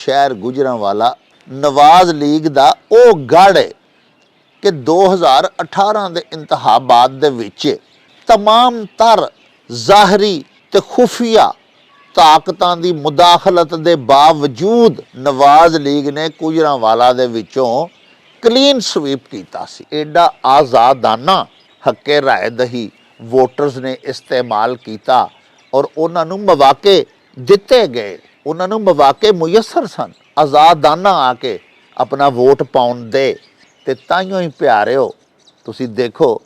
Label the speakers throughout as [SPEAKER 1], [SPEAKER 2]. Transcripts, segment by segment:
[SPEAKER 1] ਸ਼ਹਿਰ ਗੁਜਰਾਂਵਾਲਾ ਨਵਾਜ਼ ਲੀਗ ਦਾ ਉਹ ਗੜ੍ਹ ਹੈ ਕਿ 2018 ਦੇ ਇੰਤਖਾਬਾਤ ਦੇ ਵਿੱਚ ਤਮਾਮ ਤਰ ਜ਼ਾਹਰੀ ਤੇ ਖੁਫੀਆ ਤਾਕਤਾਂ ਦੀ ਮੁਦਾਖਲਤ ਦੇ ਬਾਵਜੂਦ ਨਵਾਜ਼ ਲੀਗ ਨੇ ਗੁਜਰਾਂਵਾਲਾ ਦੇ ਵਿੱਚੋਂ ਕਲੀਨ ਸਵੀਪ ਕੀਤਾ ਸੀ। ਐਡਾ ਆਜ਼ਾਦਾਨਾ ਹੱਕੇ ਰਾਇਦਹੀ ਵੋਟਰਸ ਨੇ ਇਸਤੇਮਾਲ ਕੀਤਾ ਔਰ ਉਹਨਾਂ ਨੂੰ ਮੌਕੇ ਦਿੱਤੇ ਗਏ, ਉਹਨਾਂ ਨੂੰ ਮੌਕੇ ਮੁਯੱਸਰ ਸਨ ਆਜ਼ਾਦਾਨਾ ਆ ਕੇ ਆਪਣਾ ਵੋਟ ਪਾਉਣ ਦੇ। ਤੇ ਤਾਈਓ ਹੀ ਪਿਆਰਿਓ ਤੁਸੀਂ ਦੇਖੋ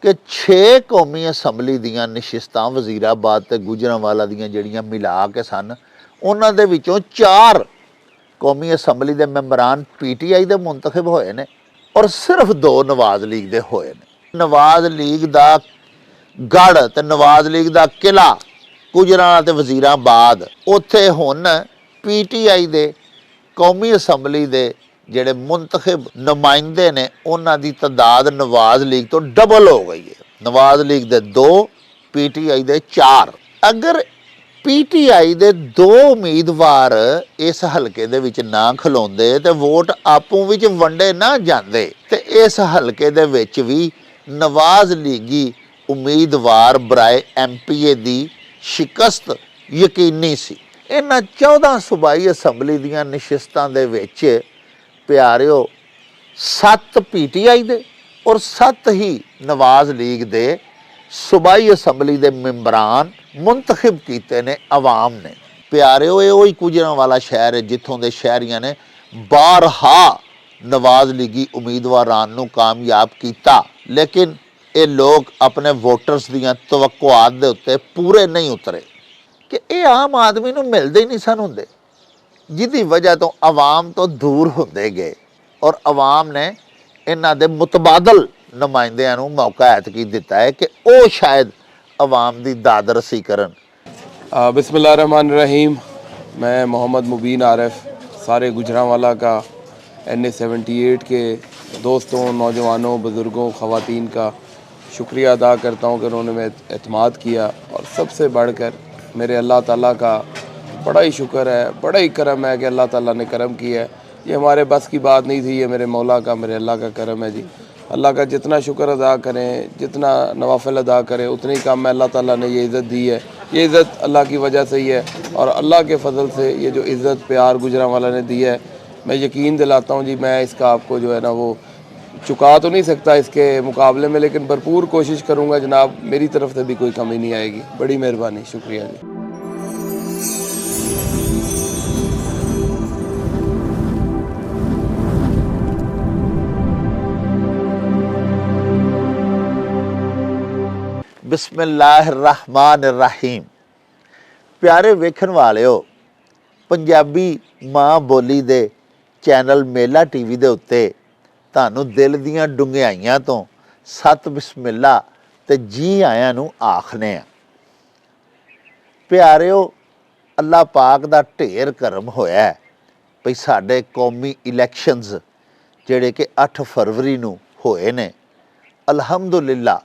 [SPEAKER 1] ਕਿ 6 ਕੌਮੀ ਅਸੈਂਬਲੀ ਦੀਆਂ ਨਸ਼ਿਸਤਾਂ ਵਜ਼ੀਰਾਬਾਦ ਤੇ ਗੁਜਰਾਂਵਾਲਾ ਦੀਆਂ ਜਿਹੜੀਆਂ ਮਿਲਾ ਕੇ ਸਨ, ਉਹਨਾਂ ਦੇ ਵਿੱਚੋਂ 4 ਕੌਮੀ ਅਸੈਂਬਲੀ ਦੇ ਮੈਂਬਰਾਨ PTI ਦੇ ਮੁੰਤਖਬ ਹੋਏ ਨੇ ਔਰ ਸਿਰਫ 2 ਨਵਾਜ਼ ਲੀਗ ਦੇ ਹੋਏ ਨੇ। ਨਵਾਜ਼ ਲੀਗ ਦਾ ਗੜ੍ਹ ਤੇ ਨਵਾਜ਼ ਲੀਗ ਦਾ ਕਿਲਾ ਗੁਜਰਾਂਵਾਲਾ ਤੇ ਵਜ਼ੀਰਾਬਾਦ, ਉੱਥੇ ਹੁਣ PTI ਦੇ ਕੌਮੀ ਅਸੈਂਬਲੀ ਦੇ ਜਿਹੜੇ ਮੁੰਤਖਬ ਨੁਮਾਇੰਦੇ ਨੇ ਉਹਨਾਂ ਦੀ ਤਾਦਾਦ ਨਵਾਜ਼ ਲੀਗ ਤੋਂ ਡਬਲ ਹੋ ਗਈ ਹੈ। ਨਵਾਜ਼ ਲੀਗ ਦੇ 2, PTI ਦੇ 4। ਅਗਰ PTI ਦੇ 2 ਉਮੀਦਵਾਰ ਇਸ ਹਲਕੇ ਦੇ ਵਿੱਚ ਨਾ ਖਲੋਂਦੇ ਤੇ ਵੋਟ ਆਪੂ ਵਿੱਚ ਵੰਡੇ ਨਾ ਜਾਂਦੇ ਤੇ ਇਸ ਹਲਕੇ ਦੇ ਵਿੱਚ ਵੀ ਨਵਾਜ਼ ਲੀਗੀ ਉਮੀਦਵਾਰ ਬਰਾਏ MPA ਦੀ ਸ਼ਿਕਸਤ ਯਕੀਨੀ ਸੀ। ਇਹਨਾਂ 14 ਸੂਬਾਈ ਅਸੈਂਬਲੀ ਦੀਆਂ ਨਸ਼ਿਸਤਾਂ ਦੇ ਵਿੱਚ ਪਿਆਰਿਓ 7 PTI ਦੇ ਔਰ 7 ਹੀ ਨਵਾਜ਼ ਲੀਗ ਦੇ ਸੂਬਾਈ ਅਸੈਂਬਲੀ ਦੇ ਮੈਂਬਰਾਨ ਮੁੰਤਖਬ ਕੀਤੇ ਨੇ ਆਵਾਮ ਨੇ। ਪਿਆਰਿਓ ਇਹ ਉਹੀ ਗੁਜਰਾਂਵਾਲਾ ਸ਼ਹਿਰ ਹੈ ਜਿੱਥੋਂ ਦੇ ਸ਼ਹਿਰੀਆਂ ਨੇ ਬਾਰਹਾ ਨਵਾਜ਼ ਲੀਗੀ ਉਮੀਦਵਾਰਾਂ ਨੂੰ ਕਾਮਯਾਬ ਕੀਤਾ, ਲੇਕਿਨ ਇਹ ਲੋਕ ਆਪਣੇ ਵੋਟਰਸ ਦੀਆਂ ਤਵੱਕੁਆਤ ਦੇ ਉੱਤੇ ਪੂਰੇ ਨਹੀਂ ਉਤਰੇ ਕਿ ਇਹ ਆਮ ਆਦਮੀ ਨੂੰ ਮਿਲਦੇ ਹੀ ਨਹੀਂ ਸਨ ਹੁੰਦੇ, ਜਿਹਦੀ ਵਜ੍ਹਾ ਤੋਂ ਆਵਾਮ ਤੋਂ ਦੂਰ ਹੁੰਦੇ ਗਏ ਔਰ ਆਵਾਮ ਨੇ ਇਹਨਾਂ ਦੇ ਮੁਤਬਾਦਲ ਨੁਮਾਇੰਦਿਆਂ ਨੂੰ ਮੌਕਾ ਐਤਕੀ ਦਿੱਤਾ ਹੈ ਕਿ ਉਹ ਸ਼ਾਇਦ ਆਵਾਮ ਦੀ ਦਾਦਰਸੀ ਕਰਨ।
[SPEAKER 2] बिस्मिल्लाहिर्रहमानिर्रहीम। मैं मोहम्मद मुबीन आरिफ सारे गुजरांवाला का NA-78 के दोस्तों, नौजवानों, बुज़ुर्गों, ख़वातीन का शुक्रिया अदा करता हूँ कि उन्होंने मेरे एतमाद किया। और सबसे बढ़कर मेरे अल्लाह ताला का बड़ा ही शुक्र है, बड़ा ही करम है कि अल्लाह ताला ने करम किया है। ये हमारे बस की बात नहीं थी, ये मेरे मौला का, मेरे अल्लाह का करम है जी। अल्लाह का जितना शुक्र अदा करें, जितना नवाफिल अदा करें उतनी कम है। अल्लाह ताला ने ये इज़्ज़त दी है, ये इज़्ज़त अल्लाह की वजह से ही है और अल्लाह के फजल से ये जो इज़्ज़त प्यार गुजरांवाला ने दी है, मैं यकीन दिलाता हूँ जी, मैं इसका आपको जो है ना वो चुका तो नहीं सकता इसके मुकाबले में, लेकिन भरपूर कोशिश करूँगा जनाब, मेरी तरफ से भी कोई कमी नहीं आएगी। बड़ी मेहरबानी, शुक्रिया जी।
[SPEAKER 1] ਬਿਸਮਿਲ੍ਲਾਹਿਰਰਹਿਮਾਨਿਰਰਹੀਮ। ਪਿਆਰੇ ਵੇਖਣ ਵਾਲਿਓ, ਪੰਜਾਬੀ ਮਾਂ ਬੋਲੀ ਦੇ ਚੈਨਲ ਮੇਲਾ TV ਦੇ ਉੱਤੇ ਤੁਹਾਨੂੰ ਦਿਲ ਦੀਆਂ ਡੁੰਘਾਈਆਂ ਤੋਂ ਸਤ ਬਿਸਮਿਲ੍ਲਾ ਤੇ ਜੀ ਆਇਆਂ ਨੂੰ ਆਖਨੇ ਆ। ਪਿਆਰਿਓ, ਅੱਲਾਹ ਪਾਕ ਦਾ ਢੇਰ ਕਰਮ ਹੋਇਆ ਭਈ ਸਾਡੇ ਕੌਮੀ ਇਲੈਕਸ਼ਨਸ ਜਿਹੜੇ ਕਿ 8 ਫਰਵਰੀ ਨੂੰ ਹੋਏ ਨੇ, ਅਲਹਮਦੁਲਿਲਾ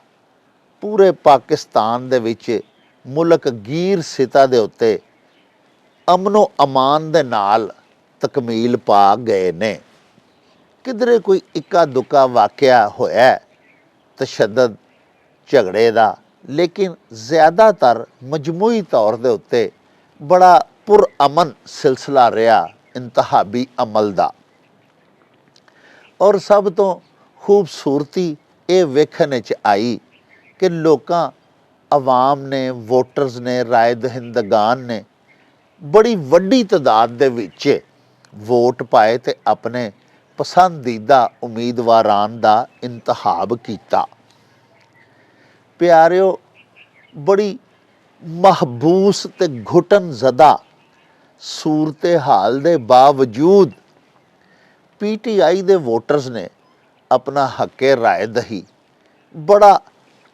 [SPEAKER 1] ਪੂਰੇ ਪਾਕਿਸਤਾਨ ਦੇ ਵਿੱਚ ਮੁਲਕ ਗੀਰ ਸਿਤਾ ਦੇ ਉੱਤੇ ਅਮਨੋ ਅਮਾਨ ਦੇ ਨਾਲ ਤਕਮੀਲ ਪਾ ਗਏ ਨੇ। ਕਿਧਰੇ ਕੋਈ ਇੱਕਾ ਦੁੱਕਾ ਵਾਕਿਆ ਹੋਇਆ ਤਸ਼ੱਦਦ ਝਗੜੇ ਦਾ, ਲੇਕਿਨ ਜ਼ਿਆਦਾਤਰ ਮਜਮੂਈ ਤੌਰ ਦੇ ਉੱਤੇ ਬੜਾ ਪੁਰਅਮਨ ਸਿਲਸਿਲਾ ਰਿਹਾ ਇੰਤਖਾਬੀ ਅਮਲ ਦਾ। ਔਰ ਸਭ ਤੋਂ ਖੂਬਸੂਰਤੀ ਇਹ ਵੇਖਣ 'ਚ ਆਈ ਕਿ ਲੋਕਾਂ, ਆਵਾਮ ਨੇ, ਵੋਟਰਸ ਨੇ, ਰਾਏ ਦਹਿੰਦਗਾਨ ਨੇ ਬੜੀ ਵੱਡੀ ਤਾਦਾਦ ਦੇ ਵਿੱਚ ਵੋਟ ਪਾਏ ਤੇ ਆਪਣੇ ਪਸੰਦੀਦਾ ਉਮੀਦਵਾਰਾਂ ਦਾ ਇੰਤਖਾਬ ਕੀਤਾ। ਪਿਆਰਿਓ, ਬੜੀ ਮਹਬੂਸ ਤੇ ਘੁਟਨ ਜ਼ਦਾ ਸੂਰਤ ਹਾਲ ਦੇ ਬਾਵਜੂਦ PTI ਦੇ ਵੋਟਰਸ ਨੇ ਆਪਣਾ ਹੱਕੇ ਰਾਏ ਦਹੀ ਬੜਾ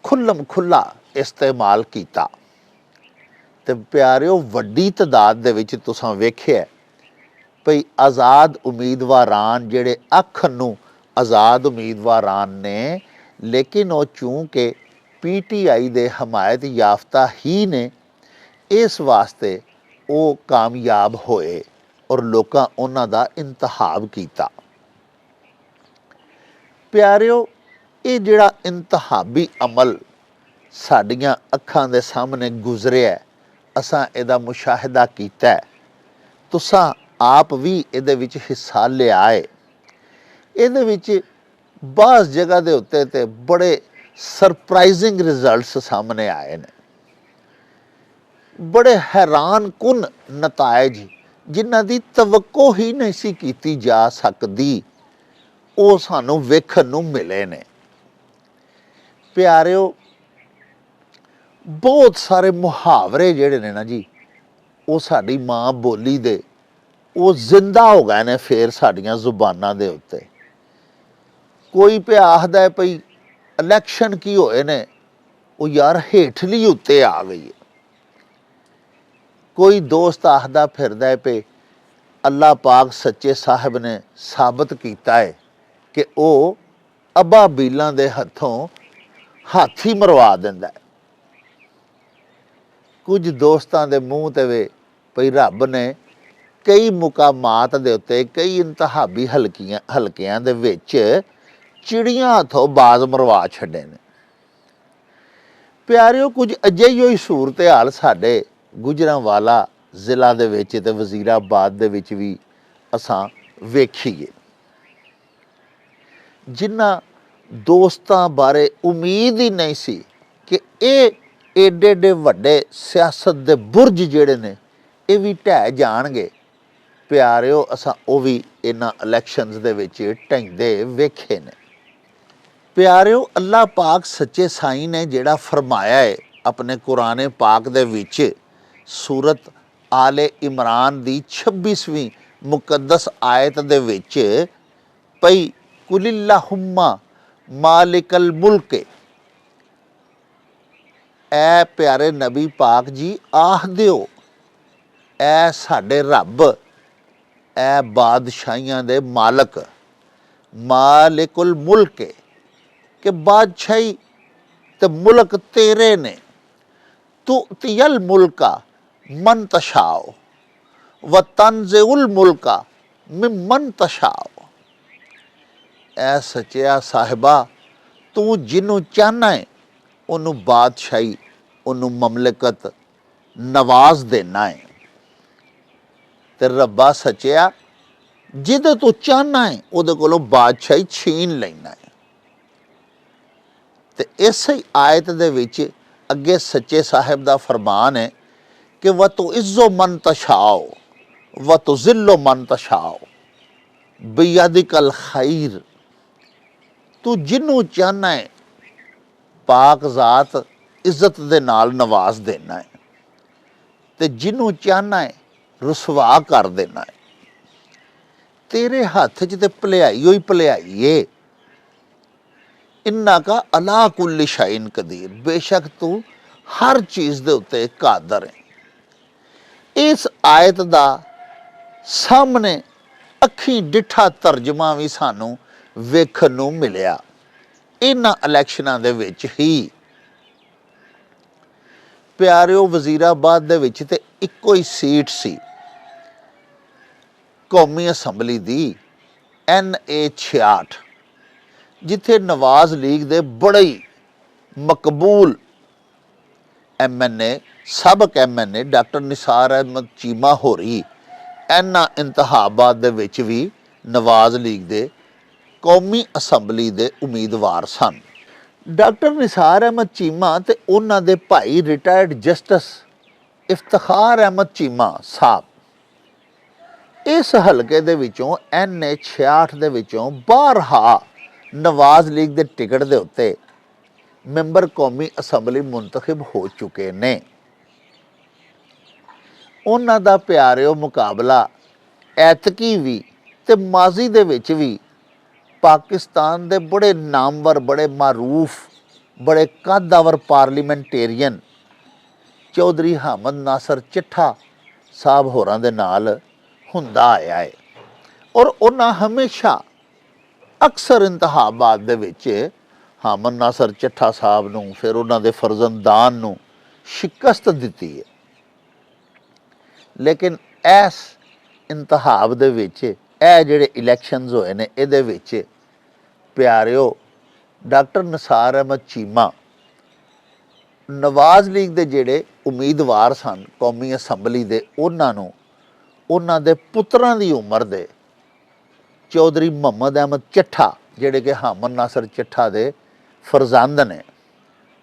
[SPEAKER 1] ਖੁੱਲ੍ਹਮ ਖੁੱਲ੍ਹਾ ਇਸਤੇਮਾਲ ਕੀਤਾ। ਤੇ ਪਿਆਰਿਓ, ਵੱਡੀ ਤਾਦਾਦ ਦੇ ਵਿੱਚ ਤੁਸੀਂ ਵੇਖਿਆ ਭਈ ਆਜ਼ਾਦ ਉਮੀਦਵਾਰਾਂ ਜਿਹੜੇ ਆਖਣ ਨੂੰ ਆਜ਼ਾਦ ਉਮੀਦਵਾਰਾਂ ਨੇ, ਲੇਕਿਨ ਉਹ ਚੂੰਕਿ PTI ਦੇ ਹਮਾਇਤ ਯਾਫਤਾ ਹੀ ਨੇ, ਇਸ ਵਾਸਤੇ ਉਹ ਕਾਮਯਾਬ ਹੋਏ ਔਰ ਲੋਕਾਂ ਉਹਨਾਂ ਦਾ ਇੰਤਖਾਬ ਕੀਤਾ। ਪਿਆਰਿਓ, ਇਹ ਜਿਹੜਾ ਇੰਤਖਾਬੀ ਅਮਲ ਸਾਡੀਆਂ ਅੱਖਾਂ ਦੇ ਸਾਹਮਣੇ ਗੁਜ਼ਰਿਆ, ਅਸਾਂ ਇਹਦਾ ਮੁਸ਼ਾਹਿਦਾ ਕੀਤਾ, ਤੁਸਾਂ ਆਪ ਵੀ ਇਹਦੇ ਵਿੱਚ ਹਿੱਸਾ ਲਿਆ ਹੈ। ਇਹਦੇ ਵਿੱਚ ਬਾਜ਼ ਜਗ੍ਹਾ ਦੇ ਉੱਤੇ ਤੇ ਬੜੇ ਸਰਪ੍ਰਾਈਜ਼ਿੰਗ ਰਿਜ਼ਲਟਸ ਸਾਹਮਣੇ ਆਏ ਨੇ, ਬੜੇ ਹੈਰਾਨ ਕੁਨ ਨਤਾਇਜ ਜਿਨ੍ਹਾਂ ਦੀ ਤਵੱਕੋ ਹੀ ਨਹੀਂ ਸੀ ਕੀਤੀ ਜਾ ਸਕਦੀ, ਉਹ ਸਾਨੂੰ ਵੇਖਣ ਨੂੰ ਮਿਲੇ ਨੇ। ਪਿਆਰਿਓ, ਬਹੁਤ ਸਾਰੇ ਮੁਹਾਵਰੇ ਜਿਹੜੇ ਨੇ ਨਾ ਜੀ, ਉਹ ਸਾਡੀ ਮਾਂ ਬੋਲੀ ਦੇ ਉਹ ਜ਼ਿੰਦਾ ਹੋ ਗਏ ਨੇ ਫੇਰ ਸਾਡੀਆਂ ਜ਼ੁਬਾਨਾਂ ਦੇ ਉੱਤੇ। ਕੋਈ ਪਿਆ ਆਖਦਾ ਭਈ ਇਲੈਕਸ਼ਨ ਕੀ ਹੋਏ ਨੇ, ਉਹ ਯਾਰ ਹੇਠਲੀ ਉੱਤੇ ਆ ਗਈ ਹੈ। ਕੋਈ ਦੋਸਤ ਆਖਦਾ ਫਿਰਦਾ ਪਏ ਅੱਲਾਹ ਪਾਕ ਸੱਚੇ ਸਾਹਿਬ ਨੇ ਸਾਬਤ ਕੀਤਾ ਹੈ ਕਿ ਉਹ ਅਬਾਬੀਲਾਂ ਦੇ ਹੱਥੋਂ ਹਾਥੀ ਮਰਵਾ ਦਿੰਦਾ ਹੈ। ਕੁਝ ਦੋਸਤਾਂ ਦੇ ਮੂੰਹ ਤੇ ਵੇ ਭਈ ਰੱਬ ਨੇ ਕਈ ਮੁਕਾਮਾਤ ਦੇ ਉੱਤੇ, ਕਈ ਇੰਤਹਾਬੀ ਹਲਕਿਆਂ ਦੇ ਵਿੱਚ ਚਿੜੀਆਂ ਹੱਥੋਂ ਬਾਜ਼ ਮਰਵਾ ਛੱਡੇ ਨੇ। ਪਿਆਰਿਓ, ਕੁਝ ਅਜਿਹੀ ਹੀ ਸੂਰਤ ਹਾਲ ਸਾਡੇ ਗੁਜਰਾਂਵਾਲਾ ਜ਼ਿਲ੍ਹਾ ਦੇ ਵਿੱਚ ਤੇ ਵਜ਼ੀਰਾਬਾਦ ਦੇ ਵਿੱਚ ਵੀ ਅਸਾਂ ਵੇਖੀਏ। ਜਿਨ੍ਹਾਂ ਦੋਸਤਾਂ ਬਾਰੇ ਉਮੀਦ ਹੀ ਨਹੀਂ ਸੀ ਕਿ ਇਹ ਏਡੇ ਏਡੇ ਵੱਡੇ ਸਿਆਸਤ ਦੇ ਬੁਰਜ ਜਿਹੜੇ ਨੇ ਇਹ ਵੀ ਢਹਿ ਜਾਣਗੇ, ਪਿਆਰਿਓ ਅਸਾਂ ਉਹ ਵੀ ਇਹਨਾਂ ਇਲੈਕਸ਼ਨਸ ਦੇ ਵਿੱਚ ਢਹਿੰਦੇ ਵੇਖੇ ਨੇ। ਪਿਆਰਿਓ, ਅੱਲਾਹ ਪਾਕ ਸੱਚੇ ਸਾਈਂ ਨੇ ਜਿਹੜਾ ਫਰਮਾਇਆ ਹੈ ਆਪਣੇ ਕੁਰਾਨ ਪਾਕ ਦੇ ਵਿੱਚ, ਸੂਰਤ ਆਲੇ ਇਮਰਾਨ ਦੀ 26ਵੀਂ ਮੁਕੱਦਸ ਆਇਤ ਦੇ ਵਿੱਚ, ਭਈ ਕੁਲਿल्लाहुम्मा ਮਾਲਿਕਲ ਮੁਲਕ, ਐ ਪਿਆਰੇ ਨਬੀ ਪਾਕ ਜੀ ਆਖ ਦਿਓ, ਐ ਸਾਡੇ ਰੱਬ, ਐ ਬਾਦਸ਼ਾਹੀਆਂ ਦੇ ਮਾਲਕ, ਮਾਲਿਕੁਲ ਮੁਲਕ, ਕਿ ਬਾਦਸ਼ਾਹੀ ਤੇ ਮੁਲਕ ਤੇਰੇ ਨੇ। ਤੁਅਤੀਅਲ ਮੁਲਕਾ ਮਨ ਤਸ਼ਾਓ ਵ ਤਨਜ਼ਿਉਲ ਮੁਲਕਾ ਮਿਮਨ ਤਸ਼ਾਓ। ਐ ਸੱਚਿਆ ਸਾਹਿਬਾ, ਤੂੰ ਜਿਹਨੂੰ ਚਾਹਨਾ ਹੈ ਉਹਨੂੰ ਬਾਦਸ਼ਾਹੀ, ਉਹਨੂੰ ਮਮਲਕਤ ਨਵਾਜ਼ ਦੇਣਾ ਹੈ। ਤੇ ਰੱਬਾ ਸੱਚਿਆ, ਜਿਹਦੇ ਤੂੰ ਚਾਹਨਾ ਹੈ ਉਹਦੇ ਕੋਲੋਂ ਬਾਦਸ਼ਾਹੀ ਛੀਨ ਲੈਣਾ ਹੈ। ਤੇ ਇਸੇ ਆਇਤ ਦੇ ਵਿੱਚ ਅੱਗੇ ਸੱਚੇ ਸਾਹਿਬ ਦਾ ਫਰਮਾਨ ਹੈ ਕਿ ਵਤੁਇੱਜ਼ੁ ਮਨ ਤਸ਼ਾਓ ਵਤੁਜ਼ਿੱਲੁ ਮਨ ਤਸ਼ਾਓ ਬਿਯਦਿਕਲ ਖੈਰ। ਤੂੰ ਜਿਹਨੂੰ ਚਾਹਨਾ ਹੈ ਪਾਕ ਜ਼ਾਤ ਇੱਜ਼ਤ ਦੇ ਨਾਲ ਨਵਾਜ਼ ਦੇਣਾ ਹੈ, ਤੇ ਜਿਹਨੂੰ ਚਾਹਨਾ ਹੈ ਰੁਸਵਾ ਕਰ ਦੇਣਾ ਹੈ। ਤੇਰੇ ਹੱਥ 'ਚ ਤੇ ਭਲਾਈ ਹੋਈ ਭਲਾਈ ਏ। ਇੰਨਾ ਕਾ ਅਲਾ ਕੁੱਲ ਸ਼ੈਇਨ ਕਦੀਰ, ਬੇਸ਼ੱਕ ਤੂੰ ਹਰ ਚੀਜ਼ ਦੇ ਉੱਤੇ ਕਾਦਰ ਹੈ। ਇਸ ਆਇਤ ਦਾ ਸਾਹਮਣੇ ਅੱਖੀਂ ਡਿੱਠਾ ਤਰਜਮਾ ਵੀ ਸਾਨੂੰ ਵੇਖਣ ਨੂੰ ਮਿਲਿਆ ਇਹਨਾਂ ਇਲੈਕਸ਼ਨਾਂ ਦੇ ਵਿੱਚ ਹੀ। ਪਿਆਰਿਓ, ਵਜ਼ੀਰਾਬਾਦ ਦੇ ਵਿੱਚ ਤੇ ਇੱਕੋ ਹੀ ਸੀਟ ਸੀ ਕੌਮੀ ਅਸੈਂਬਲੀ ਦੀ NA 66, ਜਿੱਥੇ ਨਵਾਜ਼ ਲੀਗ ਦੇ ਬੜੇ ਹੀ ਮਕਬੂਲ MNA, ਸਾਬਕ MNA ਡਾਕਟਰ ਨਿਸਾਰ ਅਹਿਮਦ ਚੀਮਾ ਹੋਰੀ ਇਹਨਾਂ ਇੰਤਖਾਬਾਤ ਦੇ ਵਿੱਚ ਵੀ ਨਵਾਜ਼ ਲੀਗ ਦੇ ਕੌਮੀ ਅਸੈਂਬਲੀ ਦੇ ਉਮੀਦਵਾਰ ਸਨ। ਡਾਕਟਰ ਨਿਸਾਰ ਅਹਿਮਦ ਚੀਮਾ ਤੇ ਉਹਨਾਂ ਦੇ ਭਾਈ ਰਿਟਾਇਰਡ ਜਸਟਿਸ ਇਫਤਖਾਰ ਅਹਿਮਦ ਚੀਮਾ ਸਾਹਿਬ ਇਸ ਹਲਕੇ ਦੇ ਵਿੱਚੋਂ NA 66 ਦੇ ਵਿੱਚੋਂ ਬਾਰਹਾ ਨਵਾਜ਼ ਲੀਗ ਦੇ ਟਿਕਟ ਦੇ ਉੱਤੇ ਮੈਂਬਰ ਕੌਮੀ ਅਸੈਂਬਲੀ ਮੁੰਤਖਬ ਹੋ ਚੁੱਕੇ ਨੇ। ਉਹਨਾਂ ਦਾ ਪਿਆਰਿਓ ਮੁਕਾਬਲਾ ਐਤਕੀ ਵੀ ਤੇ ਮਾਜ਼ੀ ਦੇ ਵਿੱਚ ਵੀ ਪਾਕਿਸਤਾਨ ਦੇ ਬੜੇ ਨਾਮਵਰ, ਬੜੇ ਮਾਰੂਫ, ਬੜੇ ਕਾਦਾਵਰ ਪਾਰਲੀਮੈਂਟੇਰੀਅਨ ਚੌਧਰੀ ਹਾਮਦ ਨਾਸਰ ਚੱਠਾ ਸਾਹਿਬ ਹੋਰਾਂ ਦੇ ਨਾਲ ਹੁੰਦਾ ਆਇਆ ਹੈ। ਔਰ ਉਹਨਾਂ ਹਮੇਸ਼ਾ ਅਕਸਰ ਇੰਤਖਾਬਾਤ ਦੇ ਵਿੱਚ ਹਾਮਦ ਨਾਸਰ ਚੱਠਾ ਸਾਹਿਬ ਨੂੰ, ਫਿਰ ਉਹਨਾਂ ਦੇ ਫਰਜ਼ੰਦਾਨ ਨੂੰ ਸ਼ਿਕਸਤ ਦਿੱਤੀ ਹੈ। ਲੇਕਿਨ ਇਸ ਇੰਤਖਾਬ ਦੇ ਵਿੱਚ ਇਹ ਜਿਹੜੇ ਇਲੈਕਸ਼ਨਸ ਹੋਏ ਨੇ ਇਹਦੇ ਵਿੱਚ ਪਿਆਰਿਓ ਡਾਕਟਰ ਨਿਸਾਰ ਅਹਿਮਦ ਚੀਮਾ ਨਵਾਜ਼ ਲੀਗ ਦੇ ਜਿਹੜੇ ਉਮੀਦਵਾਰ ਸਨ ਕੌਮੀ ਅਸੈਂਬਲੀ ਦੇ ਉਹਨਾਂ ਨੂੰ ਉਹਨਾਂ ਦੇ ਪੁੱਤਰਾਂ ਦੀ ਉਮਰ ਦੇ ਚੌਧਰੀ ਮੁਹੰਮਦ ਅਹਿਮਦ ਚੱਠਾ ਜਿਹੜੇ ਕਿ ਹਾਮਦ ਨਾਸਰ ਚੱਠਾ ਦੇ ਫਰਜ਼ੰਦ ਨੇ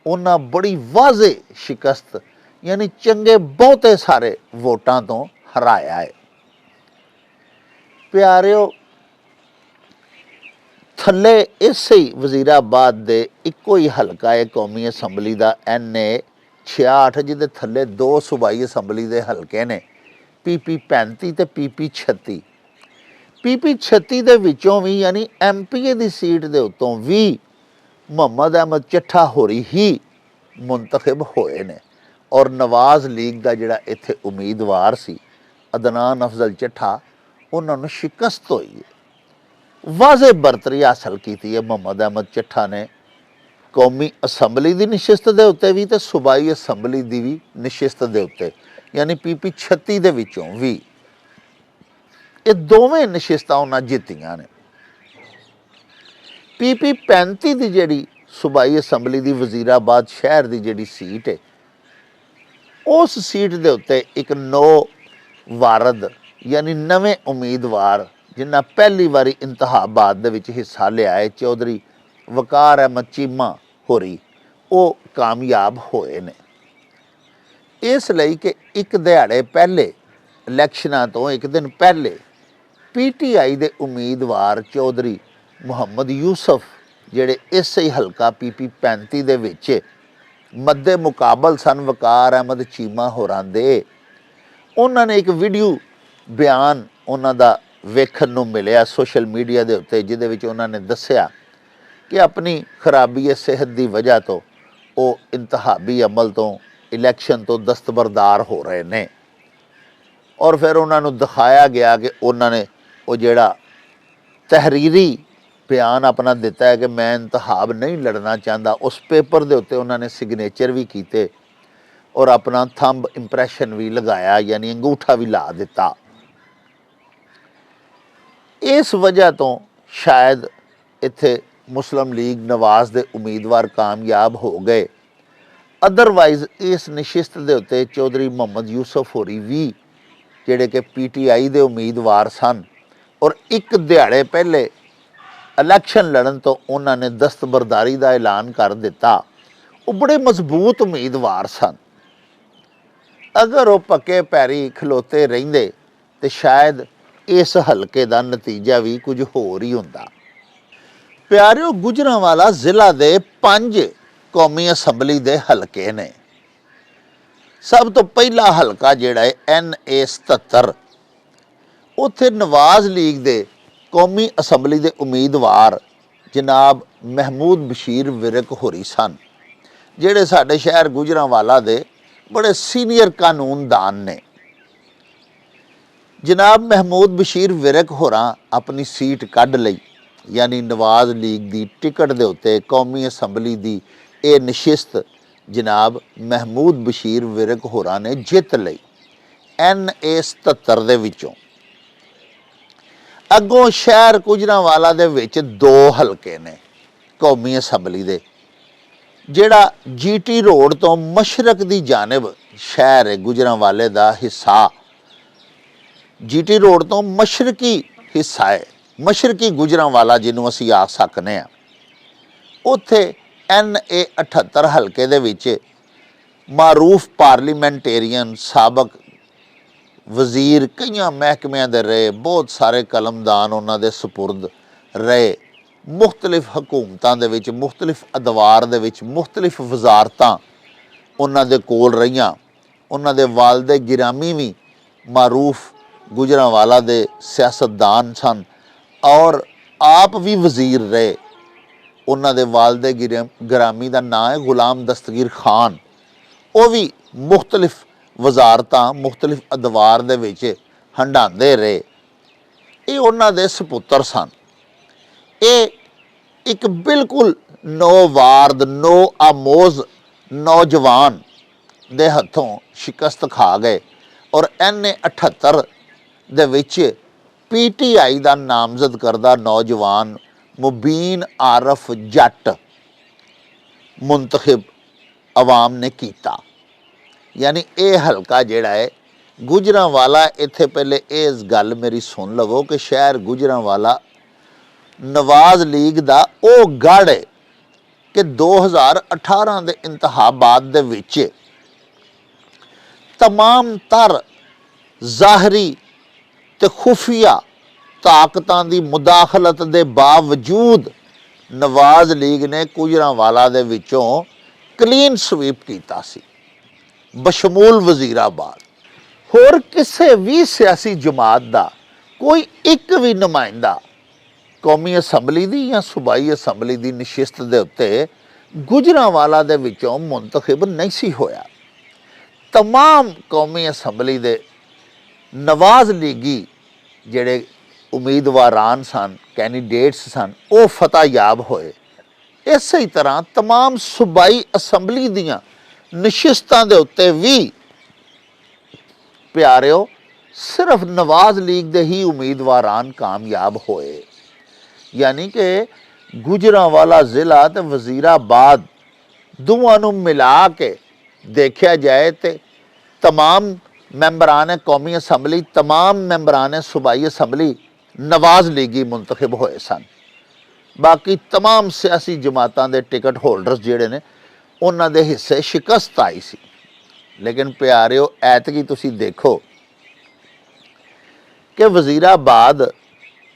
[SPEAKER 1] ਉਹਨਾਂ ਬੜੀ ਵਾਜ਼ੇ ਸ਼ਿਕਸਤ ਯਾਨੀ ਚੰਗੇ ਬਹੁਤੇ ਸਾਰੇ ਵੋਟਾਂ ਤੋਂ ਹਰਾਇਆ ਹੈ। ਪਿਆਰਿਓ ਥੱਲੇ ਇਸੇ ਹੀ ਵਜ਼ੀਰਾਬਾਦ ਦੇ ਇੱਕੋ ਹੀ ਹਲਕਾ ਹੈ ਕੌਮੀ ਅਸੈਂਬਲੀ ਦਾ NA 66 ਜਿਹਦੇ ਥੱਲੇ 2 ਸੂਬਾਈ ਅਸੈਂਬਲੀ ਦੇ ਹਲਕੇ ਨੇ PP 35 ਤੇ PP 36। PP 36 ਦੇ ਵਿੱਚੋਂ ਵੀ ਯਾਨੀ MPA ਦੀ ਸੀਟ ਦੇ ਉੱਤੋਂ ਵੀ ਮੁਹੰਮਦ ਅਹਿਮਦ ਚੱਠਾ ਹੋਰੀ ਹੀ ਮੁੰਤਖਬ ਹੋਏ ਨੇ ਔਰ ਨਵਾਜ਼ ਲੀਗ ਦਾ ਜਿਹੜਾ ਇੱਥੇ ਉਮੀਦਵਾਰ ਸੀ ਅਦਨਾਨ ਅਫਜ਼ਲ ਚੱਠਾ ਉਹਨਾਂ ਨੂੰ ਸ਼ਿਕਸਤ ਹੋਈ ਹੈ। ਵਾਜ਼ੇ ਬਰਤਰੀ ਹਾਸਲ ਕੀਤੀ ਹੈ ਮੁਹੰਮਦ ਅਹਿਮਦ ਚੱਠਾ ਨੇ ਕੌਮੀ ਅਸੈਂਬਲੀ ਦੀ ਨਸ਼ਿਸਤ ਦੇ ਉੱਤੇ ਵੀ ਤੇ ਸੂਬਾਈ ਅਸੈਂਬਲੀ ਦੀ ਵੀ ਨਸ਼ਿਸਤ ਦੇ ਉੱਤੇ ਯਾਨੀ PP 36 ਦੇ ਵਿੱਚੋਂ ਵੀ ਇਹ ਦੋਵੇਂ ਨਸ਼ਿਸਤਾਂ ਉਹਨਾਂ ਜਿੱਤੀਆਂ ਨੇ। PP 35 ਦੀ ਜਿਹੜੀ ਸੂਬਾਈ ਅਸੈਂਬਲੀ ਦੀ ਵਜ਼ੀਰਾਬਾਦ ਸ਼ਹਿਰ ਦੀ ਜਿਹੜੀ ਸੀਟ ਹੈ ਉਸ ਸੀਟ ਦੇ ਉੱਤੇ ਇੱਕ ਨੋ ਵਾਰਦ ਯਾਨੀ ਨਵੇਂ ਉਮੀਦਵਾਰ ਜਿਨ੍ਹਾਂ ਪਹਿਲੀ ਵਾਰੀ ਇੰਤਖਾਬਾਤ ਦੇ ਵਿੱਚ ਹਿੱਸਾ ਲਿਆ ਹੈ ਚੌਧਰੀ ਵਕਾਰ ਅਹਿਮਦ ਚੀਮਾ ਹੋਰੀ ਉਹ ਕਾਮਯਾਬ ਹੋਏ ਨੇ। ਇਸ ਲਈ ਕਿ ਇੱਕ ਦਿਹਾੜੇ ਪਹਿਲੇ ਇਲੈਕਸ਼ਨਾਂ ਤੋਂ ਇੱਕ ਦਿਨ ਪਹਿਲੇ PTI ਦੇ ਉਮੀਦਵਾਰ ਚੌਧਰੀ ਮੁਹੰਮਦ ਯੂਸਫ ਜਿਹੜੇ ਇਸੇ ਹੀ ਹਲਕਾ PP 35 ਦੇ ਵਿੱਚ ਮੱਦੇ ਮੁਕਾਬਲ ਸਨ ਵਕਾਰ ਅਹਿਮਦ ਚੀਮਾ ਹੋਰਾਂ ਦੇ ਉਹਨਾਂ ਨੇ ਇੱਕ ਵੀਡੀਓ ਬਿਆਨ ਉਹਨਾਂ ਦਾ ਵੇਖਣ ਨੂੰ ਮਿਲਿਆ ਸੋਸ਼ਲ ਮੀਡੀਆ ਦੇ ਉੱਤੇ ਜਿਹਦੇ ਵਿੱਚ ਉਹਨਾਂ ਨੇ ਦੱਸਿਆ ਕਿ ਆਪਣੀ ਖਰਾਬੀ ਸਿਹਤ ਦੀ ਵਜ੍ਹਾ ਤੋਂ ਉਹ ਇੰਤਖਾਬੀ ਅਮਲ ਤੋਂ ਇਲੈਕਸ਼ਨ ਤੋਂ ਦਸਤਬਰਦਾਰ ਹੋ ਰਹੇ ਨੇ ਔਰ ਫਿਰ ਉਹਨਾਂ ਨੂੰ ਦਿਖਾਇਆ ਗਿਆ ਕਿ ਉਹਨਾਂ ਨੇ ਉਹ ਜਿਹੜਾ ਤਹਿਰੀਰੀ ਬਿਆਨ ਆਪਣਾ ਦਿੱਤਾ ਹੈ ਕਿ ਮੈਂ ਇੰਤਖਾਬ ਨਹੀਂ ਲੜਨਾ ਚਾਹੁੰਦਾ ਉਸ ਪੇਪਰ ਦੇ ਉੱਤੇ ਉਹਨਾਂ ਨੇ ਸਿਗਨੇਚਰ ਵੀ ਕੀਤੇ ਔਰ ਆਪਣਾ ਥੰਬ ਇੰਪ੍ਰੈਸ਼ਨ ਵੀ ਲਗਾਇਆ ਯਾਨੀ ਅੰਗੂਠਾ ਵੀ ਲਾ ਦਿੱਤਾ। ਇਸ ਵਜ੍ਹਾ ਤੋਂ ਸ਼ਾਇਦ ਇੱਥੇ ਮੁਸਲਿਮ ਲੀਗ ਨਵਾਜ਼ ਦੇ ਉਮੀਦਵਾਰ ਕਾਮਯਾਬ ਹੋ ਗਏ ਅਦਰਵਾਈਜ਼ ਇਸ ਨਸ਼ਿਸਤ ਦੇ ਉੱਤੇ ਚੌਧਰੀ ਮੁਹੰਮਦ ਯੂਸਫ ਹੋਰੀ ਵੀ ਜਿਹੜੇ ਕਿ PTI ਦੇ ਉਮੀਦਵਾਰ ਸਨ ਔਰ ਇੱਕ ਦਿਹਾੜੇ ਪਹਿਲੇ ਇਲੈਕਸ਼ਨ ਲੜਨ ਤੋਂ ਉਹਨਾਂ ਨੇ ਦਸਤਬਰਦਾਰੀ ਦਾ ਐਲਾਨ ਕਰ ਦਿੱਤਾ ਉਹ ਬੜੇ ਮਜ਼ਬੂਤ ਉਮੀਦਵਾਰ ਸਨ। ਅਗਰ ਉਹ ਪੱਕੇ ਪੈਰੀ ਖਲੋਤੇ ਰਹਿੰਦੇ ਤੇ ਸ਼ਾਇਦ ਇਸ ਹਲਕੇ ਦਾ ਨਤੀਜਾ ਵੀ ਕੁਝ ਹੋਰ ਹੀ ਹੁੰਦਾ। ਪਿਆਰਿਓ ਗੁਜਰਾਂਵਾਲਾ ਜ਼ਿਲ੍ਹਾ ਦੇ 5 ਕੌਮੀ ਅਸੈਂਬਲੀ ਦੇ ਹਲਕੇ ਨੇ। ਸਭ ਤੋਂ ਪਹਿਲਾ ਹਲਕਾ ਜਿਹੜਾ ਹੈ NA 77 ਉੱਥੇ ਨਵਾਜ਼ ਲੀਗ ਦੇ ਕੌਮੀ ਅਸੈਂਬਲੀ ਦੇ ਉਮੀਦਵਾਰ ਜਨਾਬ ਮਹਿਮੂਦ ਬਸ਼ੀਰ ਵਿਰਕ ਹੋਰੀ ਸਨ ਜਿਹੜੇ ਸਾਡੇ ਸ਼ਹਿਰ ਗੁਜਰਾਂਵਾਲਾ ਦੇ ਬੜੇ ਸੀਨੀਅਰ ਕਾਨੂੰਨਦਾਨ ਨੇ। ਜਨਾਬ ਮਹਿਮੂਦ ਬਸ਼ੀਰ ਵਿਰਕ ਹੋਰਾਂ ਆਪਣੀ ਸੀਟ ਕੱਢ ਲਈ ਯਾਨੀ ਨਵਾਜ਼ ਲੀਗ ਦੀ ਟਿਕਟ ਦੇ ਉੱਤੇ ਕੌਮੀ ਅਸੈਂਬਲੀ ਦੀ ਇਹ ਨਸ਼ਿਸਤ ਜਨਾਬ ਮਹਿਮੂਦ ਬਸ਼ੀਰ ਵਿਰਕ ਹੋਰਾਂ ਨੇ ਜਿੱਤ ਲਈ NA 77 ਦੇ ਵਿੱਚੋਂ। ਅੱਗੋਂ ਸ਼ਹਿਰ ਗੁਜਰਾਂਵਾਲਾ ਦੇ ਵਿੱਚ 2 ਹਲਕੇ ਨੇ ਕੌਮੀ ਅਸੈਂਬਲੀ ਦੇ ਜਿਹੜਾ GT ਰੋਡ ਤੋਂ ਮਸ਼ਰਕ ਦੀ ਜਾਨਬ ਸ਼ਹਿਰ ਹੈ ਗੁਜਰਾਂਵਾਲੇ ਦਾ ਹਿੱਸਾ GT ਰੋਡ ਤੋਂ ਮਸ਼ਰਕੀ ਹਿੱਸਾ ਹੈ ਮਸ਼ਰਕੀ ਗੁਜਰਾਂਵਾਲਾ ਜਿਹਨੂੰ ਅਸੀਂ ਆਖ ਸਕਦੇ ਹਾਂ। ਉੱਥੇ NA 78 ਹਲਕੇ ਦੇ ਵਿੱਚ ਮਾਰੂਫ ਪਾਰਲੀਮੈਂਟੇਰੀਅਨ ਸਾਬਕ ਵਜ਼ੀਰ ਕਈਆਂ ਮਹਿਕਮਿਆਂ ਦੇ ਰਹੇ ਬਹੁਤ ਸਾਰੇ ਕਲਮਦਾਨ ਉਹਨਾਂ ਦੇ ਸਪੁਰਦ ਰਹੇ ਮੁਖਤਲਿਫ ਹਕੂਮਤਾਂ ਦੇ ਵਿੱਚ ਮੁਖਤਲਿਫ ਅਦਵਾਰ ਦੇ ਵਿੱਚ ਮੁਖਤਲਿਫ ਵਜ਼ਾਰਤਾਂ ਉਹਨਾਂ ਦੇ ਕੋਲ ਰਹੀਆਂ। ਉਹਨਾਂ ਦੇ ਵਾਲਦੇ ਗਿਰਾਮੀ ਵੀ ਮਾਰੂਫ ਗੁਜਰਾਂਵਾਲਾ ਦੇ ਸਿਆਸਤਦਾਨ ਸਨ ਔਰ ਆਪ ਵੀ ਵਜ਼ੀਰ ਰਹੇ। ਉਹਨਾਂ ਦੇ ਵਾਲਦੇ ਗਿਰਾਮੀ ਦਾ ਨਾਂ ਹੈ ਗੁਲਾਮ ਦਸਤਗੀਰ ਖਾਨ। ਉਹ ਵੀ ਮੁਖਤਲਿਫ ਵਜ਼ਾਰਤਾਂ ਮੁਖਤਲਿਫ ਅਦਵਾਰ ਦੇ ਵਿੱਚ ਹੰਡਾਉਂਦੇ ਰਹੇ। ਇਹ ਉਹਨਾਂ ਦੇ ਸਪੁੱਤਰ ਸਨ। ਇਹ ਇੱਕ ਬਿਲਕੁਲ ਨੌਵਾਰਦ ਨੋ ਆਮੋਜ਼ ਨੌਜਵਾਨ ਦੇ ਹੱਥੋਂ ਸ਼ਿਕਸਤ ਖਾ ਗਏ ਔਰ NA 78 ਦੇ ਵਿੱਚ PTI ਦਾ ਨਾਮਜ਼ਦ ਕਰਦਾ ਨੌਜਵਾਨ ਮੁਬੀਨ ਆਰਫ ਜੱਟ ਮੁੰਤਖਬ ਆਵਾਮ ਨੇ ਕੀਤਾ। ਯਾਨੀ ਇਹ ਹਲਕਾ ਜਿਹੜਾ ਹੈ ਗੁਜਰਾਂਵਾਲਾ, ਇੱਥੇ ਪਹਿਲੇ ਇਸ ਗੱਲ ਮੇਰੀ ਸੁਣ ਲਵੋ ਕਿ ਸ਼ਹਿਰ ਗੁਜਰਾਂਵਾਲਾ ਨਵਾਜ਼ ਲੀਗ ਦਾ ਉਹ ਗੜ੍ਹ ਹੈ ਕਿ 2018 ਦੇ ਇੰਤਖਾਬਾਤ ਦੇ ਵਿੱਚ ਤਮਾਮ ਤਰ ਜ਼ਾਹਰੀ ਤੇ ਖੁਫੀਆ ਤਾਕਤਾਂ ਦੀ ਮੁਦਾਖਲਤ ਦੇ ਬਾਵਜੂਦ ਨਵਾਜ਼ ਲੀਗ ਨੇ ਗੁਜਰਾਂਵਾਲਾ ਦੇ ਵਿੱਚੋਂ ਕਲੀਨ ਸਵੀਪ ਕੀਤਾ ਸੀ, ਬਸ਼ਮੂਲ ਵਜ਼ੀਰਾਬਾਦ। ਹੋਰ ਕਿਸੇ ਵੀ ਸਿਆਸੀ ਜਮਾਤ ਦਾ ਕੋਈ ਇੱਕ ਵੀ ਨੁਮਾਇੰਦਾ ਕੌਮੀ ਅਸੈਂਬਲੀ ਦੀ ਜਾਂ ਸੂਬਾਈ ਅਸੈਂਬਲੀ ਦੀ ਨਸ਼ਿਸਤ ਦੇ ਉੱਤੇ ਗੁਜਰਾਂਵਾਲਾ ਦੇ ਵਿੱਚੋਂ ਮੁੰਤਖਬ ਨਹੀਂ ਸੀ ਹੋਇਆ। ਤਮਾਮ ਕੌਮੀ ਅਸੈਂਬਲੀ ਦੇ ਨਵਾਜ਼ ਲੀਗੀ ਜਿਹੜੇ ਉਮੀਦਵਾਰਾਂ ਸਨ, ਕੈਂਡੀਡੇਟਸ ਸਨ, ਉਹ ਫਤਿਹਯਾਬ ਹੋਏ। ਇਸੇ ਤਰ੍ਹਾਂ ਤਮਾਮ ਸੂਬਾਈ ਅਸੈਂਬਲੀ ਦੀਆਂ ਨਸ਼ਿਸਤਾਂ ਦੇ ਉੱਤੇ ਵੀ ਪਿਆਰਿਓ ਸਿਰਫ ਨਵਾਜ਼ ਲੀਗ ਦੇ ਹੀ ਉਮੀਦਵਾਰਾਂ ਕਾਮਯਾਬ ਹੋਏ। ਯਾਨੀ ਕਿ ਗੁਜਰਾਂਵਾਲਾ ਜ਼ਿਲ੍ਹਾ ਤੇ ਵਜ਼ੀਰਾਬਾਦ ਦੋਵਾਂ ਨੂੰ ਮਿਲਾ ਕੇ ਦੇਖਿਆ ਜਾਏ ਤੇ तमाम ਮੈਂਬਰਾਨ ਕੌਮੀ ਅਸੈਂਬਲੀ, तमाम ਮੈਂਬਰਾਨ ਸੂਬਾਈ ਅਸੈਂਬਲੀ ਨਵਾਜ਼ ਲੀਗੀ ਮੁੰਤਖਬ ਹੋਏ ਸਨ। ਬਾਕੀ तमाम ਸਿਆਸੀ ਜਮਾਤਾਂ ਦੇ ਟਿਕਟ ਹੋਲਡਰਸ ਜਿਹੜੇ ਨੇ ਉਹਨਾਂ ਦੇ ਹਿੱਸੇ ਸ਼ਿਕਸਤ ਆਈ ਸੀ। ਲੇਕਿਨ ਪਿਆਰਿਓ ਐਤਕੀ ਤੁਸੀਂ ਦੇਖੋ ਕਿ ਵਜ਼ੀਰਾਬਾਦ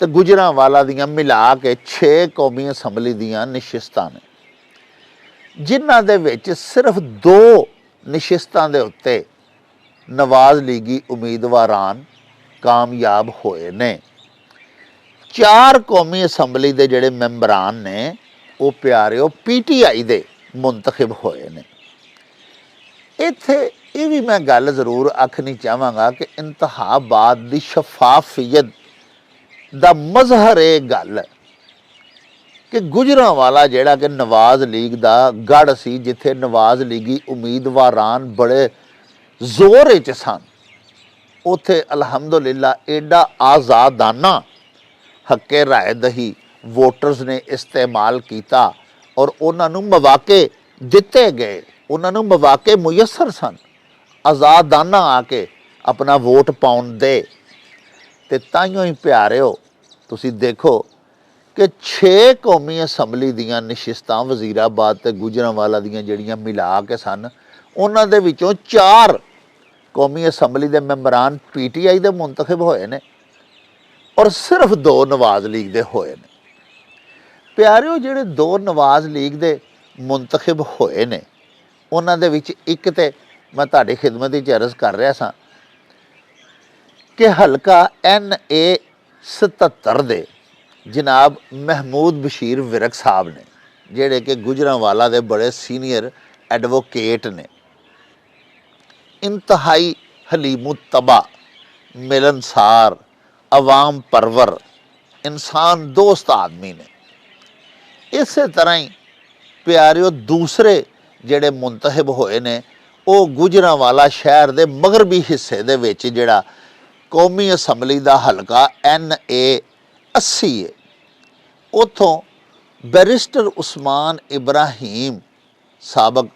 [SPEAKER 1] ਤੇ ਗੁਜਰਾਂਵਾਲਾ ਦੀਆਂ ਮਿਲਾ ਕੇ 6 ਕੌਮੀ ਅਸੈਂਬਲੀ ਦੀਆਂ ਨਸ਼ਿਸਤਾਂ ਨੇ, ਜਿਨ੍ਹਾਂ ਦੇ ਵਿੱਚ ਸਿਰਫ 2 ਨਸ਼ਿਸਤਾਂ ਦੇ ਉੱਤੇ ਨਵਾਜ਼ ਲੀਗੀ ਉਮੀਦਵਾਰਾਂ ਕਾਮਯਾਬ ਹੋਏ ਨੇ। 4 ਕੌਮੀ ਅਸੈਂਬਲੀ ਦੇ ਜਿਹੜੇ ਮੈਂਬਰਾਨ ਨੇ ਉਹ ਪਿਆਰਿਓ PTI ਦੇ ਮੁੰਤਖਬ ਹੋਏ ਨੇ। ਇੱਥੇ ਇਹ ਵੀ ਮੈਂ ਗੱਲ ਜ਼ਰੂਰ ਆਖਣੀ ਚਾਹਾਂਗਾ ਕਿ ਇੰਤਖਾਬਾਤ ਦੀ ਸ਼ਫਾਫੀਅਤ ਦਾ ਮਜ਼ਹਰ ਇਹ ਗੱਲ ਕਿ ਗੁਜਰਾਂਵਾਲਾ ਜਿਹੜਾ ਕਿ ਨਵਾਜ਼ ਲੀਗ ਦਾ ਗੜ੍ਹ ਸੀ, ਜਿੱਥੇ ਨਵਾਜ਼ ਲੀਗੀ ਉਮੀਦਵਾਰਾਂ ਬੜੇ ਜ਼ੋਰ 'ਚ ਸਨ, ਉੱਥੇ ਅਲਹਮਦੁਲਿਲਾ ਐਡਾ ਆਜ਼ਾਦਾਨਾ ਹੱਕੇ ਰਾਏ ਦਹੀ ਵੋਟਰਸ ਨੇ ਇਸਤੇਮਾਲ ਕੀਤਾ ਔਰ ਉਹਨਾਂ ਨੂੰ ਮੌਕੇ ਦਿੱਤੇ ਗਏ, ਉਹਨਾਂ ਨੂੰ ਮੌਕੇ ਮੁਯੱਸਰ ਸਨ ਆਜ਼ਾਦਾਨਾ ਆ ਕੇ ਆਪਣਾ ਵੋਟ ਪਾਉਣ ਦੇ। ਤੇ ਤਾਈਓ ਹੀ ਪਿਆਰਿਓ ਤੁਸੀਂ ਦੇਖੋ ਕਿ 6 ਕੌਮੀ ਅਸੈਂਬਲੀ ਦੀਆਂ ਨਸ਼ਿਸਤਾਂ ਵਜ਼ੀਰਾਬਾਦ ਤੇ ਗੁਜਰਾਂਵਾਲਾ ਦੀਆਂ ਜਿਹੜੀਆਂ ਮਿਲਾ ਕੇ ਸਨ, ਉਹਨਾਂ ਦੇ ਵਿੱਚੋਂ 4 ਕੌਮੀ ਅਸੈਂਬਲੀ ਦੇ ਮੈਂਬਰਾਨ PTI ਦੇ ਮੁੰਤਖਬ ਹੋਏ ਨੇ ਔਰ ਸਿਰਫ 2 ਨਵਾਜ਼ ਲੀਗ ਦੇ ਹੋਏ ਨੇ। ਪਿਆਰਿਓ ਜਿਹੜੇ 2 ਨਵਾਜ਼ ਲੀਗ ਦੇ ਮੁੰਤਖਬ ਹੋਏ ਨੇ ਉਹਨਾਂ ਦੇ ਵਿੱਚ ਇੱਕ ਤੇ ਮੈਂ ਤੁਹਾਡੀ ਖਿਦਮਤ ਵਿੱਚ ਅਰਜ਼ ਕਰ ਰਿਹਾ ਸਾਂ ਕਿ ਹਲਕਾ NA 77 ਦੇ ਜਨਾਬ ਮਹਿਮੂਦ ਬਸ਼ੀਰ ਵਿਰਕ ਸਾਹਿਬ ਨੇ, ਜਿਹੜੇ ਕਿ ਗੁਜਰਾਂਵਾਲਾ ਦੇ ਬੜੇ ਸੀਨੀਅਰ ਐਡਵੋਕੇਟ ਨੇ, ਇੰਤਹਾਈ ਹਲੀਮੁ ਤਬਾ, ਮਿਲਨਸਾਰ, ਆਵਾਮ ਪਰਵਰ, ਇਨਸਾਨ ਦੋਸਤ ਆਦਮੀ ਨੇ। ਇਸੇ ਤਰ੍ਹਾਂ ਹੀ ਪਿਆਰਿਓ ਦੂਸਰੇ ਜਿਹੜੇ ਮੁੰਤਖਬ ਹੋਏ ਨੇ ਉਹ ਗੁਜਰਾਂਵਾਲਾ ਸ਼ਹਿਰ ਦੇ ਮਗਰਬੀ ਹਿੱਸੇ ਦੇ ਵਿੱਚ ਜਿਹੜਾ ਕੌਮੀ ਅਸੈਂਬਲੀ ਦਾ ਹਲਕਾ NA 80 ਹੈ, ਉੱਥੋਂ ਬੈਰਿਸਟਰ ਉਸਮਾਨ ਇਬਰਾਹੀਮ ਸਾਬਕ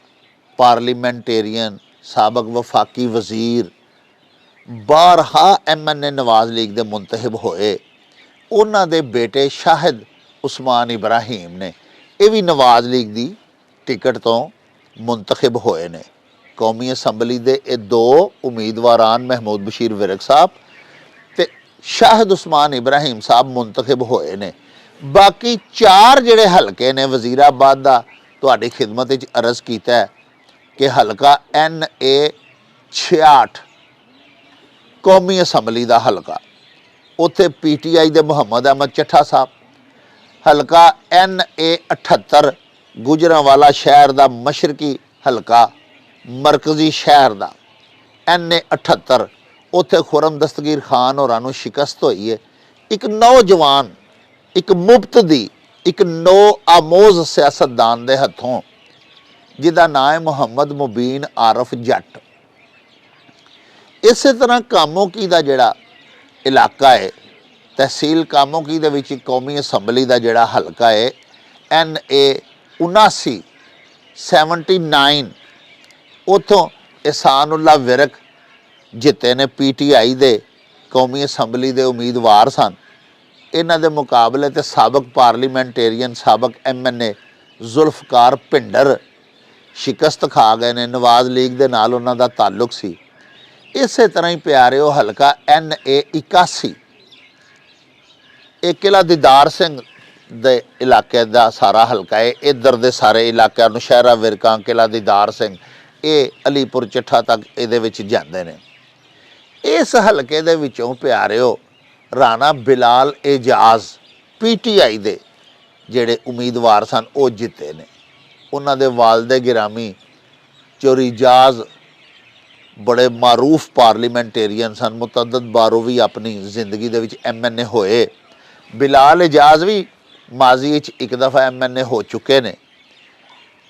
[SPEAKER 1] ਪਾਰਲੀਮੈਂਟੇਰੀਅਨ, ਸਾਬਕ ਵਫਾਕੀ ਵਜ਼ੀਰ, ਬਾਰਹਾ MNA ਨਵਾਜ਼ ਲੀਗ ਦੇ ਮੁੰਤਖਬ ਹੋਏ। ਉਹਨਾਂ ਦੇ ਬੇਟੇ ਸ਼ਾਹਿਦ ਉਸਮਾਨ ਇਬਰਾਹੀਮ ਨੇ, ਇਹ ਵੀ ਨਵਾਜ਼ ਲੀਗ ਦੀ ਟਿਕਟ ਤੋਂ ਮੁੰਤਖਬ ਹੋਏ ਨੇ। ਕੌਮੀ ਅਸੈਂਬਲੀ ਦੇ ਇਹ 2 ਉਮੀਦਵਾਰਾਂ ਮਹਿਮੂਦ ਬਸ਼ੀਰ ਵਿਰਕ ਸਾਹਿਬ ਤੇ ਸ਼ਾਹਿਦ ਉਸਮਾਨ ਇਬਰਾਹੀਮ ਸਾਹਿਬ ਮੁੰਤਖਬ ਹੋਏ ਨੇ। ਬਾਕੀ 4 ਜਿਹੜੇ ਹਲਕੇ ਨੇ ਵਜ਼ੀਰਾਬਾਦ ਦਾ ਤੁਹਾਡੀ ਖਿਦਮਤ ਵਿੱਚ ਅਰਜ਼ ਕੀਤਾ ਕਿ ਹਲਕਾ NA 66 ਕੌਮੀ ਅਸੈਂਬਲੀ ਦਾ ਹਲਕਾ, ਉੱਥੇ PTI ਦੇ ਮੁਹੰਮਦ ਅਹਿਮਦ ਚੱਠਾ ਸਾਹਿਬ। ਹਲਕਾ NA 78 ਗੁਜਰਾਂਵਾਲਾ ਸ਼ਹਿਰ ਦਾ ਮਸ਼ਰਕੀ ਹਲਕਾ, ਮਰਕਜ਼ੀ ਸ਼ਹਿਰ ਦਾ NA 78, ਉੱਥੇ ਖੁਰਮ ਦਸਤਗੀਰ ਖਾਨ ਹੋਰਾਂ ਨੂੰ ਸ਼ਿਕਸਤ ਹੋਈ ਹੈ। ਇੱਕ ਨੌਜਵਾਨ, ਇੱਕ ਮੁਬਤਦੀ, ਇੱਕ ਨੋ ਆਮੋਜ਼ ਸਿਆਸਤਦਾਨ ਦੇ ਹੱਥੋਂ, ਜਿਹਦਾ ਨਾਂ ਹੈ ਮੁਹੰਮਦ ਮੁਬੀਨ ਆਰਫ ਜੱਟ। ਇਸੇ ਤਰ੍ਹਾਂ ਕਾਮੋਕੀ ਦਾ ਜਿਹੜਾ ਇਲਾਕਾ ਹੈ ਤਹਿਸੀਲ ਕਾਮੋਕੀ ਦੇ ਵਿੱਚ ਕੌਮੀ ਅਸੈਂਬਲੀ ਦਾ ਜਿਹੜਾ ਹਲਕਾ ਹੈ NA 79 ਉੱਥੋਂ ਇਹਸਾਨ-ਉੱਲਾ ਵਿਰਕ ਜਿੱਤੇ ਨੇ PTI ਦੇ ਕੌਮੀ ਅਸੈਂਬਲੀ ਦੇ ਉਮੀਦਵਾਰ ਸਨ। ਇਹਨਾਂ ਦੇ ਮੁਕਾਬਲੇ ਤੇ ਸਾਬਕ ਪਾਰਲੀਮੈਂਟੇਰੀਅਨ ਸਾਬਕ MNA ਜ਼ੁਲਫਕਾਰ ਭਿੰਡਰ ਸ਼ਿਕਸਤ ਖਾ ਗਏ ਨੇ। ਨਵਾਜ਼ ਲੀਗ ਦੇ ਨਾਲ ਉਹਨਾਂ ਦਾ ਤਾਲੁਕ ਸੀ। ਇਸੇ ਤਰ੍ਹਾਂ ਹੀ ਪਿਆਰਿਓ ਹਲਕਾ NA 81 ਇਹ ਕਿਲ੍ਹਾ ਦੀਦਾਰ ਸਿੰਘ ਦੇ ਇਲਾਕੇ ਦਾ ਸਾਰਾ ਹਲਕਾ ਹੈ। ਇੱਧਰ ਦੇ ਸਾਰੇ ਇਲਾਕਿਆਂ ਨੂੰ ਸ਼ਹਿਰਾ ਵਿਰਕਾਂ ਕਿਲ੍ਹਾ ਦੀਦਾਰ ਸਿੰਘ ਇਹ ਅਲੀਪੁਰ ਚੱਠਾ ਤੱਕ ਇਹਦੇ ਵਿੱਚ ਜਾਂਦੇ ਨੇ। ਇਸ ਹਲਕੇ ਦੇ ਵਿੱਚੋਂ ਪਿਆਰਿਓ ਰਾਣਾ ਬਿਲਾਲ ਏਜਾਜ਼ PTI ਦੇ ਜਿਹੜੇ ਉਮੀਦਵਾਰ ਸਨ ਉਹ ਜਿੱਤੇ ਨੇ। ਉਹਨਾਂ ਦੇ ਵਾਲਦੇ ਗਿਰਾਮੀ ਚੋਰੀਜਾਜ਼ ਬੜੇ ਮਾਰੂਫ ਪਾਰਲੀਮੈਂਟੇਰੀਅਨ ਸਨ। ਮੁਤਅੱਦਦ ਬਾਰੋਂ ਵੀ ਆਪਣੀ ਜ਼ਿੰਦਗੀ ਦੇ ਵਿੱਚ MNA ਹੋਏ। ਬਿਲਾਲ ਏਜਾਜ਼ ਵੀ ਮਾਜ਼ੀ ਵਿੱਚ ਇੱਕ ਦਫਾ MNA ਹੋ ਚੁੱਕੇ ਨੇ।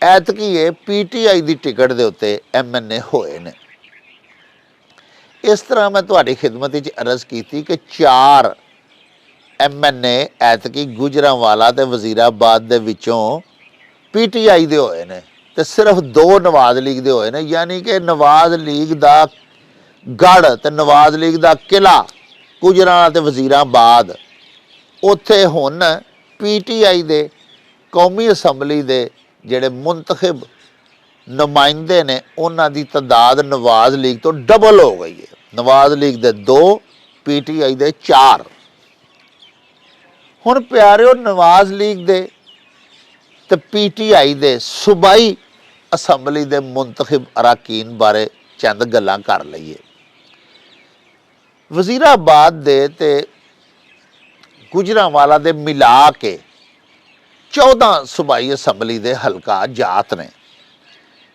[SPEAKER 1] ਐਤਕੀ ਇਹ PTI ਦੀ ਟਿਕਟ ਦੇ ਉੱਤੇ MNA ਹੋਏ ਨੇ। ਇਸ ਤਰ੍ਹਾਂ ਮੈਂ ਤੁਹਾਡੀ ਖਿਦਮਤ ਵਿੱਚ ਅਰਜ਼ ਕੀਤੀ ਕਿ 4 MNA ਐਤਕੀ ਗੁਜਰਾਂਵਾਲਾ ਤੇ ਵਜ਼ੀਰਾਬਾਦ ਦੇ ਵਿੱਚੋਂ PTI ਦੇ ਹੋਏ ਨੇ ਤੇ ਸਿਰਫ 2 ਨਵਾਜ਼ ਲੀਗ ਦੇ ਹੋਏ ਨੇ। ਯਾਨੀ ਕਿ ਨਵਾਜ਼ ਲੀਗ ਦਾ ਗੜ੍ਹ ਤੇ ਨਵਾਜ਼ ਲੀਗ ਦਾ ਕਿਲ੍ਹਾ ਗੁਜਰਾਂਵਾਲਾ ਤੇ ਵਜ਼ੀਰਾਬਾਦ ਉੱਥੇ ਹੁਣ PTI ਦੇ ਕੌਮੀ ਅਸੈਂਬਲੀ ਦੇ ਜਿਹੜੇ ਮੁੰਤਖਬ ਨੁਮਾਇੰਦੇ ਨੇ ਉਹਨਾਂ ਦੀ ਤਾਦਾਦ ਨਵਾਜ਼ ਲੀਗ ਤੋਂ ਡਬਲ ਹੋ ਗਈ ਹੈ। ਨਵਾਜ਼ ਲੀਗ ਦੇ 2 PTI ਦੇ 4। ਹੁਣ ਪਿਆਰਿਓ ਨਵਾਜ਼ ਲੀਗ ਦੇ ਤੇ PTI ਦੇ ਸੂਬਾਈ ਅਸੈਂਬਲੀ ਦੇ ਮੁੰਤਖਬ ਅਰਾਕੀਨ ਬਾਰੇ ਚੰਦ ਗੱਲਾਂ ਕਰ ਲਈਏ। ਵਜ਼ੀਰਾਬਾਦ ਦੇ ਤੇ ਗੁਜਰਾਂਵਾਲਾ ਦੇ ਮਿਲਾ ਕੇ 14 ਸੂਬਾਈ ਅਸੈਂਬਲੀ ਦੇ ਹਲਕਾ ਜਾਤ ਨੇ।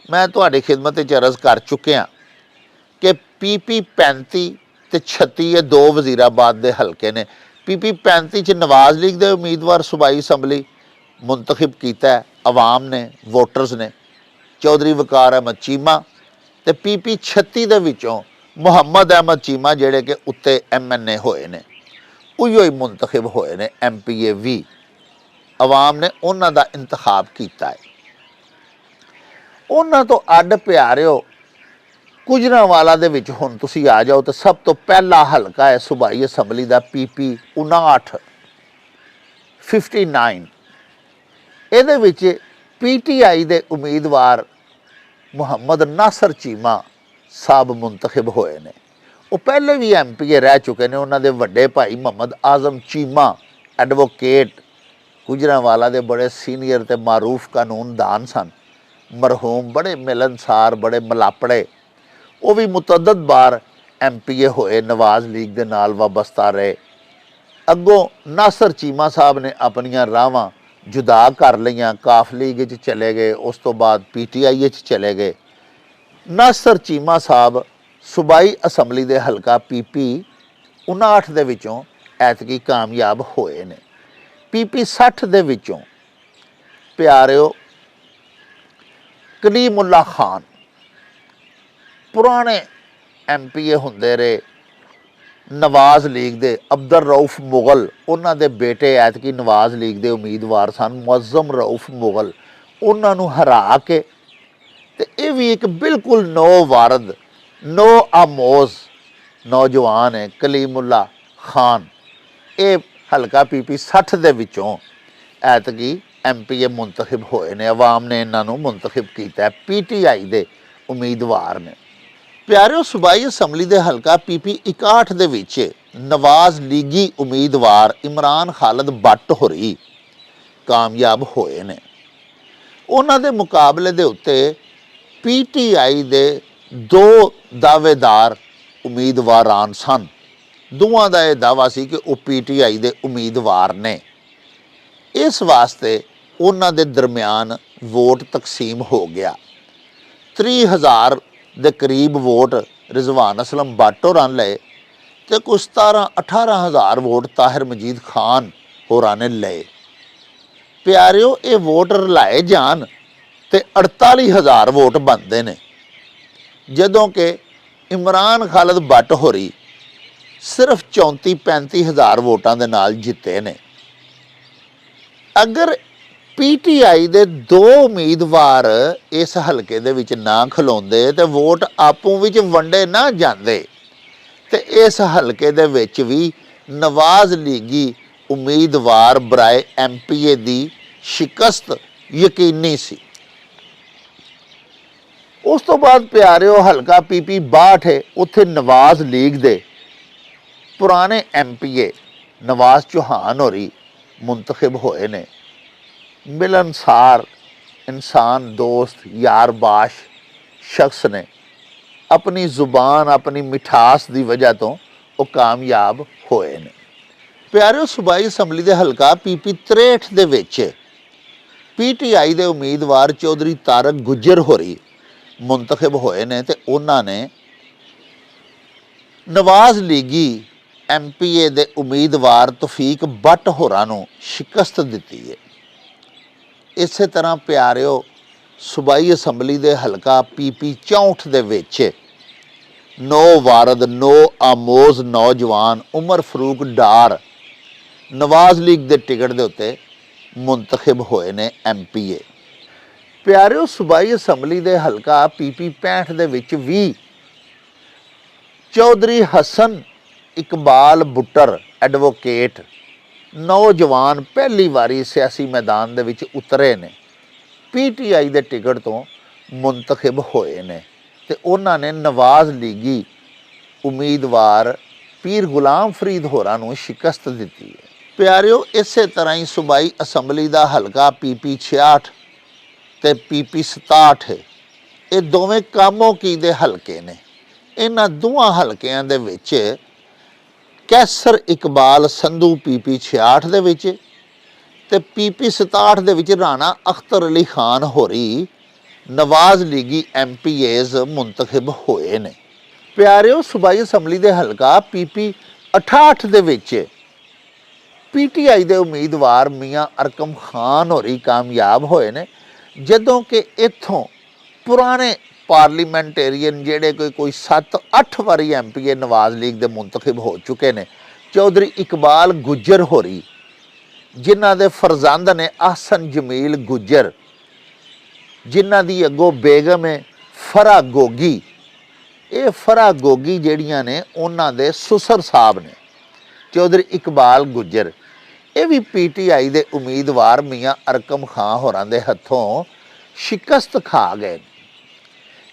[SPEAKER 1] ਮੈਂ ਤੁਹਾਡੀ ਖਿਦਮਤ ਵਿੱਚ ਅਰਜ਼ ਕਰ ਚੁੱਕਿਆ ਕਿ PP 35 ਤੇ 36 ਇਹ 2 ਵਜ਼ੀਰਾਬਾਦ ਦੇ ਹਲਕੇ ਨੇ। PP 35 'ਚ ਨਵਾਜ਼ ਲੀਗ ਦੇ ਉਮੀਦਵਾਰ ਸੂਬਾਈ ਅਸੈਂਬਲੀ ਮੁੰਤਖਬ ਕੀਤਾ ਅਵਾਮ ਨੇ, ਵੋਟਰਸ ਨੇ, ਚੌਧਰੀ ਵਕਾਰ ਅਹਿਮਦ ਚੀਮਾ। ਤੇ PP 36 ਦੇ ਵਿੱਚੋਂ ਮੁਹੰਮਦ ਅਹਿਮਦ ਚੀਮਾ ਜਿਹੜੇ ਕਿ ਉੱਤੇ MNA ਹੋਏ ਨੇ ਉਹੀਓ ਹੀ ਮੁੰਤਖਬ ਹੋਏ ਨੇ। MPA ਵੀ ਅਵਾਮ ਨੇ ਉਹਨਾਂ ਦਾ ਇੰਤਖਾਬ ਕੀਤਾ ਹੈ। ਉਹਨਾਂ ਤੋਂ ਅੱਡ ਪਿਆਰਿਓ ਗੁਜਰਾਂਵਾਲਾ ਦੇ ਵਿੱਚ ਹੁਣ ਤੁਸੀਂ ਆ ਜਾਓ ਤਾਂ ਸਭ ਤੋਂ ਪਹਿਲਾ ਹਲਕਾ ਹੈ ਸੂਬਾਈ ਅਸੈਂਬਲੀ ਦਾ PP 59 ਇਹਦੇ ਵਿੱਚ PTI ਦੇ ਉਮੀਦਵਾਰ ਮੁਹੰਮਦ ਨਾਸਰ ਚੀਮਾ ਸਾਹਿਬ ਮੁੰਤਖਬ ਹੋਏ ਨੇ। ਉਹ ਪਹਿਲੇ ਵੀ MPA ਰਹਿ ਚੁੱਕੇ ਨੇ। ਉਹਨਾਂ ਦੇ ਵੱਡੇ ਭਾਈ ਮੁਹੰਮਦ ਆਜ਼ਮ ਚੀਮਾ ਐਡਵੋਕੇਟ ਗੁਜਰਾਂਵਾਲਾ ਦੇ ਬੜੇ ਸੀਨੀਅਰ ਤੇ ਮਾਰੂਫ ਕਾਨੂੰਨਦਾਨ ਸਨ। ਮਰਹੂਮ ਬੜੇ ਮਿਲਨਸਾਰ ਬੜੇ ਮਲਾਪੜੇ। ਉਹ ਵੀ ਮੁਤਅੱਦਦ ਬਾਰ MPA ਹੋਏ, ਨਵਾਜ਼ ਲੀਗ ਦੇ ਨਾਲ ਵਾਬਸਤਾ ਰਹੇ। ਅੱਗੋਂ ਨਾਸਰ ਚੀਮਾ ਸਾਹਿਬ ਨੇ ਆਪਣੀਆਂ ਰਾਹਾਂ ਜੁਦਾ ਕਰ ਲਈਆਂ, ਕਾਫ ਲੀਗ ਵਿੱਚ ਚਲੇ ਗਏ, ਉਸ ਤੋਂ ਬਾਅਦ PTI ਵਿੱਚ ਚਲੇ ਗਏ। ਨਾਸਰ ਚੀਮਾ ਸਾਹਿਬ ਸੂਬਾਈ ਅਸੈਂਬਲੀ ਦੇ ਹਲਕਾ PP 59 ਦੇ ਵਿੱਚੋਂ ਐਤਕੀ ਕਾਮਯਾਬ ਹੋਏ ਨੇ। PP 60 ਦੇ ਵਿੱਚੋਂ ਪਿਆਰਿਓ ਕਲੀਮੁੱਲਾ ਖਾਨ ਪੁਰਾਣੇ MPA ਹੁੰਦੇ ਰਹੇ। ਨਵਾਜ਼ ਲੀਗ ਦੇ ਅਬਦਰ ਰਊਫ ਮੁਗਲ ਉਹਨਾਂ ਦੇ ਬੇਟੇ ਐਤਕੀ ਨਵਾਜ਼ ਲੀਗ ਦੇ ਉਮੀਦਵਾਰ ਸਨ, ਮੁਅੱਜ਼ਮ ਰਊਫ ਮੁਗਲ। ਉਹਨਾਂ ਨੂੰ ਹਰਾ ਕੇ ਤੇ ਇਹ ਵੀ ਇੱਕ ਬਿਲਕੁਲ ਨੋ ਵਾਰਦ ਨੋ ਆਮੋਜ਼ ਨੌਜਵਾਨ ਹੈ ਕਲੀਮੁੱਲਾ ਖਾਨ। ਇਹ ਹਲਕਾ PP 60 ਦੇ ਵਿੱਚੋਂ ਐਤਕੀ MPA ਮੁੰਤਖਬ ਹੋਏ ਨੇ। ਅਵਾਮ ਨੇ ਇਹਨਾਂ ਨੂੰ ਮੁੰਤਖਬ ਕੀਤਾ। PTI ਦੇ ਉਮੀਦਵਾਰ ਨੇ। ਪਿਆਰਿਓ ਸੂਬਾਈ ਅਸੈਂਬਲੀ ਦੇ ਹਲਕਾ PP 61 ਦੇ ਵਿੱਚ ਨਵਾਜ਼ ਲੀਗੀ ਉਮੀਦਵਾਰ ਇਮਰਾਨ ਖਾਲਦ ਬੱਟ ਹੋਰੀ ਕਾਮਯਾਬ ਹੋਏ ਨੇ। ਉਹਨਾਂ ਦੇ ਮੁਕਾਬਲੇ ਦੇ ਉੱਤੇ PTI ਦੇ 2 ਦਾਅਵੇਦਾਰ ਉਮੀਦਵਾਰਾਂ ਸਨ। ਦੋਵਾਂ ਦਾ ਇਹ ਦਾਅਵਾ ਸੀ ਕਿ ਉਹ PTI ਦੇ ਉਮੀਦਵਾਰ ਨੇ। ਇਸ ਵਾਸਤੇ ਉਹਨਾਂ ਦੇ ਦਰਮਿਆਨ ਵੋਟ ਤਕਸੀਮ ਹੋ ਗਿਆ। 30,000 ਦੇ ਕਰੀਬ ਵੋਟ ਰਿਜ਼ਵਾਨ ਅਸਲਮ ਬੱਟ ਹੋਰਾਂ ਲਏ ਤੇ ਕੁਝ 17-18,000 ਵੋਟ ਤਾਹਿਰ ਮਜੀਦ ਖਾਨ ਹੋਰਾਂ ਨੇ ਲਏ। ਪਿਆਰਿਓ ਇਹ ਵੋਟ ਰਲਾਏ ਜਾਣ ਤੇ 48,000 ਵੋਟ ਬਣਦੇ ਨੇ, ਜਦੋਂ ਕਿ ਇਮਰਾਨ ਖਾਲਦ ਬੱਟ ਹੋਰੀ ਸਿਰਫ 34-35 ਹਜ਼ਾਰ ਵੋਟਾਂ ਦੇ ਨਾਲ ਜਿੱਤੇ ਨੇ। ਅਗਰ ਪੀਟੀਆਈ ਦੇ 2 ਉਮੀਦਵਾਰ ਇਸ ਹਲਕੇ ਦੇ ਵਿੱਚ ਨਾ ਖਲੋਂਦੇ ਤੇ ਵੋਟ ਆਪੋ ਵਿੱਚ ਵੰਡੇ ਨਾ ਜਾਂਦੇ ਤੇ ਇਸ ਹਲਕੇ ਦੇ ਵਿੱਚ ਵੀ ਨਵਾਜ਼ ਲੀਗੀ ਉਮੀਦਵਾਰ ਬਰਾਏ ਐਮਪੀਏ ਦੀ ਸ਼ਿਕਸਤ ਯਕੀਨੀ ਸੀ। ਉਸ ਤੋਂ ਬਾਅਦ ਪਿਆਰਿਓ ਹਲਕਾ PP 62 ਹੈ, ਉੱਥੇ ਨਵਾਜ਼ ਲੀਗ ਦੇ ਪੁਰਾਣੇ ਐਮਪੀਏ ਨਵਾਜ਼ ਚੌਹਾਨ ਹੋਰੀ ਮੁੰਤਖਬ ਹੋਏ ਨੇ। ਮਿਲਨਸਾਰ ਇਨਸਾਨ, ਦੋਸਤ, ਯਾਰਬਾਸ਼ ਸ਼ਖਸ ਨੇ। ਆਪਣੀ ਜ਼ੁਬਾਨ, ਆਪਣੀ ਮਿਠਾਸ ਦੀ ਵਜ੍ਹਾ ਤੋਂ ਉਹ ਕਾਮਯਾਬ ਹੋਏ ਨੇ। ਪਿਆਰਿਓ ਸੂਬਾਈ ਅਸੈਂਬਲੀ ਦੇ ਹਲਕਾ PP 63 ਦੇ ਵਿੱਚ PTI ਦੇ ਉਮੀਦਵਾਰ ਚੌਧਰੀ ਤਾਰਕ ਗੁੱਜਰ ਹੋਰੀ ਮੁੰਤਖਬ ਹੋਏ ਨੇ ਤੇ ਉਹਨਾਂ ਨੇ ਨਵਾਜ਼ ਲੀਗੀ MPA ਦੇ ਉਮੀਦਵਾਰ ਤੌਫੀਕ ਬੱਟ ਹੋਰਾਂ ਨੂੰ ਸ਼ਿਕਸਤ ਦਿੱਤੀ ਹੈ। ਇਸੇ ਤਰ੍ਹਾਂ ਪਿਆਰਿਓ ਸੂਬਾਈ ਅਸੈਂਬਲੀ ਦੇ ਹਲਕਾ PP 64 ਦੇ ਵਿੱਚ ਨੋ ਵਾਰਦ ਨੋ ਆਮੋਜ਼ ਨੌਜਵਾਨ ਉਮਰ ਫਰੂਕ ਡਾਰ ਨਵਾਜ਼ ਲੀਗ ਦੇ ਟਿਕਟ ਦੇ ਉੱਤੇ ਮੁੰਤਖਬ ਹੋਏ ਨੇ MPA। ਪਿਆਰਿਓ ਸੂਬਾਈ ਅਸੈਂਬਲੀ ਦੇ ਹਲਕਾ PP 65 ਦੇ ਵਿੱਚ ਵੀ ਚੌਧਰੀ ਹਸਨ ਇਕਬਾਲ ਬੁੱਟਰ ਐਡਵੋਕੇਟ ਨੌਜਵਾਨ ਪਹਿਲੀ ਵਾਰੀ ਸਿਆਸੀ ਮੈਦਾਨ ਦੇ ਵਿੱਚ ਉਤਰੇ ਨੇ, PTI ਦੇ ਟਿਕਟ ਤੋਂ ਮੁੰਤਖਬ ਹੋਏ ਨੇ ਤੇ ਉਹਨਾਂ ਨੇ ਨਵਾਜ਼ ਲੀਗੀ ਉਮੀਦਵਾਰ ਪੀਰ ਗੁਲਾਮ ਫਰੀਦ ਹੋਰਾਂ ਨੂੰ ਸ਼ਿਕਸਤ ਦਿੱਤੀ ਹੈ। ਪਿਆਰਿਓ ਇਸੇ ਤਰ੍ਹਾਂ ਹੀ ਸੂਬਾਈ ਅਸੈਂਬਲੀ ਦਾ ਹਲਕਾ PP 66 ਤੇ PP 67 ਹੈ। ਇਹ ਦੋਵੇਂ ਕਾਮੋਕੀ ਦੇ ਹਲਕੇ ਨੇ। ਇਹਨਾਂ ਦੋਵਾਂ ਹਲਕਿਆਂ ਦੇ ਵਿੱਚ ਕੈਸਰ ਇਕਬਾਲ ਸੰਧੂ PP 66 ਦੇ ਵਿੱਚ ਤੇ PP 67 ਦੇ ਵਿੱਚ ਰਾਣਾ ਅਖਤਰ ਅਲੀ ਖਾਨ ਹੋਰੀ ਨਵਾਜ਼ ਲੀਗੀ MPAs ਮੁੰਤਖਬ ਹੋਏ ਨੇ। ਪਿਆਰਿਓ ਸੂਬਾਈ ਅਸੈਂਬਲੀ ਦੇ ਹਲਕਾ PP 68 ਦੇ ਵਿੱਚ PTI ਦੇ ਉਮੀਦਵਾਰ ਮੀਆਂ ਅਰਕਮ ਖਾਨ ਹੋਰੀ ਕਾਮਯਾਬ ਹੋਏ ਨੇ, ਜਦੋਂ ਕਿ ਇੱਥੋਂ ਪੁਰਾਣੇ ਪਾਰਲੀਮੈਂਟੇਰੀਅਨ ਜਿਹੜੇ ਕੋਈ 7-8 ਵਾਰੀ MPA ਨਵਾਜ਼ ਲੀਗ ਦੇ ਮੁੰਤਖਬ ਹੋ ਚੁੱਕੇ ਨੇ, ਚੌਧਰੀ ਇਕਬਾਲ ਗੁੱਜਰ ਹੋਰੀ ਜਿਨ੍ਹਾਂ ਦੇ ਫਰਜ਼ੰਦ ਨੇ ਆਹਸਨ ਜਮੀਲ ਗੁੱਜਰ, ਜਿਨ੍ਹਾਂ ਦੀ ਅੱਗੋਂ ਬੇਗਮ ਹੈ ਫਰਾ ਗੋਗੀ। ਇਹ ਫਰਾ ਗੋਗੀ ਜਿਹੜੀਆਂ ਨੇ ਉਹਨਾਂ ਦੇ ਸੁਸਰ ਸਾਹਿਬ ਨੇ ਚੌਧਰੀ ਇਕਬਾਲ ਗੁੱਜਰ। ਇਹ ਵੀ PTI ਦੇ ਉਮੀਦਵਾਰ ਮੀਆਂ ਅਰਕਮ ਖਾਂ ਹੋਰਾਂ ਦੇ ਹੱਥੋਂ ਸ਼ਿਕਸਤ ਖਾ ਗਏ।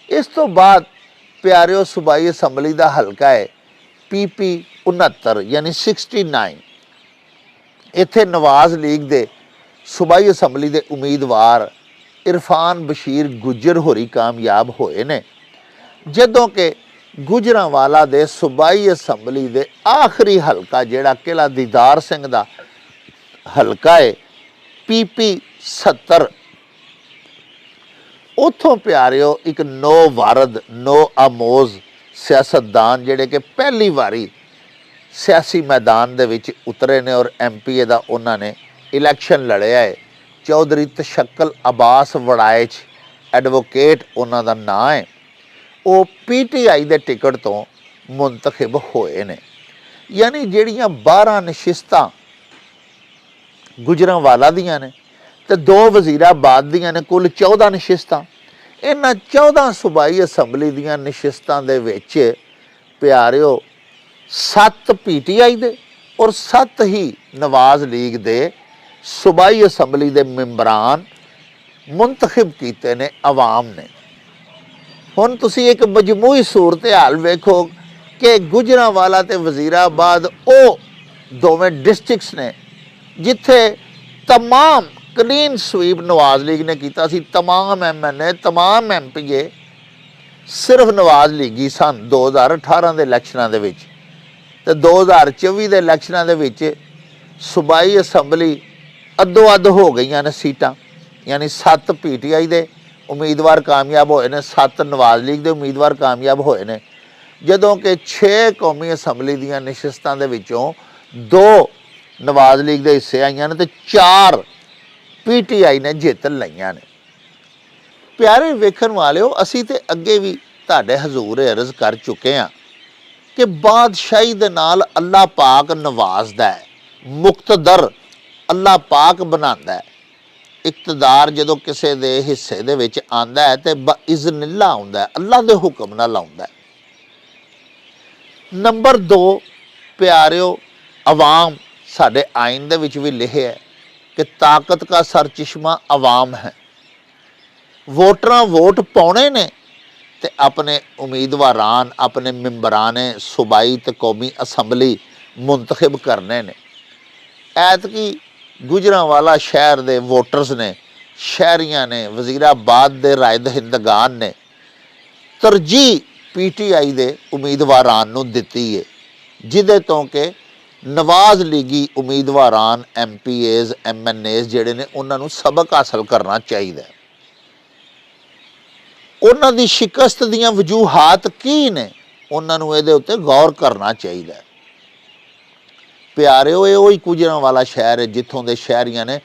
[SPEAKER 1] ਇਸ ਤੋਂ ਬਾਅਦ ਪਿਆਰਿਓ ਸੂਬਾਈ ਅਸੈਂਬਲੀ ਦਾ ਹਲਕਾ ਹੈ PP 69 ਯਾਨੀ 69। ਇੱਥੇ ਨਵਾਜ਼ ਲੀਗ ਦੇ ਸੂਬਾਈ ਅਸੈਂਬਲੀ ਦੇ ਉਮੀਦਵਾਰ ਇਰਫਾਨ ਬਸ਼ੀਰ ਗੁੱਜਰ ਹੋਰੀ ਕਾਮਯਾਬ ਹੋਏ ਨੇ, ਜਦੋਂ ਕਿ ਗੁਜਰਾਂਵਾਲਾ ਦੇ ਸੂਬਾਈ ਅਸੈਂਬਲੀ ਦੇ ਆਖਰੀ ਹਲਕਾ ਜਿਹੜਾ ਕਿਲ੍ਹਾ ਦੀਦਾਰ ਸਿੰਘ ਦਾ ਹਲਕਾ ਹੈ PP 70, ਉੱਥੋਂ ਪਿਆਰਿਓ ਇੱਕ ਨੋ ਵਾਰਦ ਨੋ ਆਮੋਜ਼ ਸਿਆਸਤਦਾਨ ਜਿਹੜੇ ਕਿ ਪਹਿਲੀ ਵਾਰੀ ਸਿਆਸੀ ਮੈਦਾਨ ਦੇ ਵਿੱਚ ਉਤਰੇ ਨੇ ਔਰ MPA ਦਾ ਉਹਨਾਂ ਨੇ ਇਲੈਕਸ਼ਨ ਲੜਿਆ ਹੈ, ਚੌਧਰੀ ਤਸ਼ੱਕਲ ਅਬਾਸ ਵੜਾਇਚ ਐਡਵੋਕੇਟ ਉਹਨਾਂ ਦਾ ਨਾਂ ਹੈ। ਉਹ PTI ਦੇ ਟਿਕਟ ਤੋਂ ਮੁੰਤਖਬ ਹੋਏ ਨੇ। ਯਾਨੀ ਜਿਹੜੀਆਂ 12 ਨਸ਼ਿਸਤਾਂ ਗੁਜਰਾਂਵਾਲਾ ਦੀਆਂ ਨੇ ਤੇ 2 ਵਜ਼ੀਰਾਬਾਦ ਦੀਆਂ ਨੇ, ਕੁੱਲ 14 ਨਸ਼ਿਸਤਾਂ। ਇਹਨਾਂ 14 ਸੂਬਾਈ ਅਸੈਂਬਲੀ ਦੀਆਂ ਨਸ਼ਿਸਤਾਂ ਦੇ ਵਿੱਚ ਪਿਆਰਿਓ 7 PTI ਦੇ ਔਰ 7 ਹੀ ਨਵਾਜ਼ ਲੀਗ ਦੇ ਸੂਬਾਈ ਅਸੈਂਬਲੀ ਦੇ ਮੈਂਬਰਾਨ ਮੁੰਤਖਬ ਕੀਤੇ ਨੇ ਆਵਾਮ ਨੇ। ਹੁਣ ਤੁਸੀਂ ਇੱਕ ਮਜਮੂਈ ਸੂਰਤ ਹਾਲ ਵੇਖੋ ਕਿ ਗੁਜਰਾਂਵਾਲਾ ਤੇ ਵਜ਼ੀਰਾਬਾਦ ਉਹ ਦੋਵੇਂ ਡਿਸਟ੍ਰਿਕਟਸ ਨੇ ਜਿੱਥੇ तमाम ਕਲੀਨ ਸਵੀਪ ਨਵਾਜ਼ ਲੀਗ ਨੇ ਕੀਤਾ ਸੀ। तमाम MNA तमाम MPA ਸਿਰਫ ਨਵਾਜ਼ ਲੀਗੀ ਸਨ 2018 ਦੇ ਇਲੈਕਸ਼ਨਾਂ ਦੇ ਵਿੱਚ, ਤੇ 2024 ਦੇ ਇਲੈਕਸ਼ਨਾਂ ਦੇ ਵਿੱਚ ਸੂਬਾਈ ਅਸੈਂਬਲੀ ਅੱਧੋ ਅੱਧ ਹੋ ਗਈਆਂ ਨੇ ਸੀਟਾਂ। ਯਾਨੀ 7 PTI ਦੇ ਉਮੀਦਵਾਰ ਕਾਮਯਾਬ ਹੋਏ ਨੇ, 7 ਨਵਾਜ਼ ਲੀਗ ਦੇ ਉਮੀਦਵਾਰ ਕਾਮਯਾਬ ਹੋਏ ਨੇ, ਜਦੋਂ ਕਿ 6 ਕੌਮੀ ਅਸੈਂਬਲੀ ਦੀਆਂ ਨਸ਼ਿਸਤਾਂ ਦੇ ਵਿੱਚੋਂ 2 ਨਵਾਜ਼ ਲੀਗ ਦੇ ਹਿੱਸੇ ਆਈਆਂ ਨੇ ਤੇ 4 PTI ਨੇ ਜਿੱਤ ਲਈਆਂ ਨੇ। ਪਿਆਰੇ ਵੇਖਣ ਵਾਲਿਓ, ਅਸੀਂ ਤੇ ਅੱਗੇ ਵੀ ਤੁਹਾਡੇ ਹਜ਼ੂਰ ਅਰਜ਼ ਕਰ ਚੁੱਕੇ ਹਾਂ ਕਿ ਬਾਦਸ਼ਾਹੀ ਦੇ ਨਾਲ ਅੱਲਾਹ ਪਾਕ ਨਵਾਜ਼ਦਾ ਹੈ, ਮੁਕਤਦਰ ਅੱਲਾਹ ਪਾਕ ਬਣਾਉਂਦਾ ਹੈ। ਇਕਤਦਾਰ ਜਦੋਂ ਕਿਸੇ ਦੇ ਹਿੱਸੇ ਦੇ ਵਿੱਚ ਆਉਂਦਾ ਹੈ ਤੇ ਬਇਜ਼ਨਿਲ੍ਲਾ ਆਉਂਦਾ ਹੈ, ਅੱਲਾਹ ਦੇ ਹੁਕਮ ਨਾਲ ਆਉਂਦਾ ਹੈ। ਨੰਬਰ 2 ਪਿਆਰਿਓ, ਆਵਾਮ, ਸਾਡੇ ਆਇਨ ਦੇ ਵਿੱਚ ਵੀ ਲਿਖਿਆ ਹੈ ਕਿ ਤਾਕਤ ਦਾ ਸਰਚਸ਼ਮਾ ਆਵਾਮ ਹੈ। ਵੋਟਰਾਂ ਵੋਟ ਪਾਉਣੇ ਨੇ ਤੇ ਆਪਣੇ ਉਮੀਦਵਾਰਾਨ, ਆਪਣੇ ਮੈਂਬਰਾਨ ਸੂਬਾਈ ਤੇ ਕੌਮੀ ਅਸੈਂਬਲੀ ਮੁੰਤਖਬ ਕਰਨੇ ਨੇ। ਐਤਕੀ ਗੁਜਰਾਂਵਾਲਾ ਸ਼ਹਿਰ ਦੇ ਵੋਟਰਸ ਨੇ, ਸ਼ਹਿਰੀਆਂ ਨੇ, ਵਜ਼ੀਰਾਬਾਦ ਦੇ ਰਾਏ ਦਹਿੰਦਗਾਨ ਨੇ ਤਰਜੀਹ PTI ਦੇ ਉਮੀਦਵਾਰਾਂ ਨੂੰ ਦਿੱਤੀ ਹੈ, ਜਿਹਦੇ ਤੋਂ ਕਿ ਨਵਾਜ਼ ਲੀਗੀ ਉਮੀਦਵਾਰਾਂ MPAs MNAs ਜਿਹੜੇ ਨੇ ਉਹਨਾਂ ਨੂੰ ਸਬਕ ਹਾਸਲ ਕਰਨਾ ਚਾਹੀਦਾ। ਉਹਨਾਂ ਦੀ ਸ਼ਿਕਸਤ ਦੀਆਂ ਵਜੂਹਾਤ ਕੀ ਨੇ, ਉਹਨਾਂ ਨੂੰ ਇਹਦੇ ਉੱਤੇ ਗੌਰ ਕਰਨਾ ਚਾਹੀਦਾ। ਪਿਆਰਿਓ, ਇਹ ਉਹੀ ਗੁਜਰਾਂਵਾਲਾ ਸ਼ਹਿਰ ਹੈ ਜਿੱਥੋਂ ਦੇ ਸ਼ਹਿਰੀਆਂ ਨੇ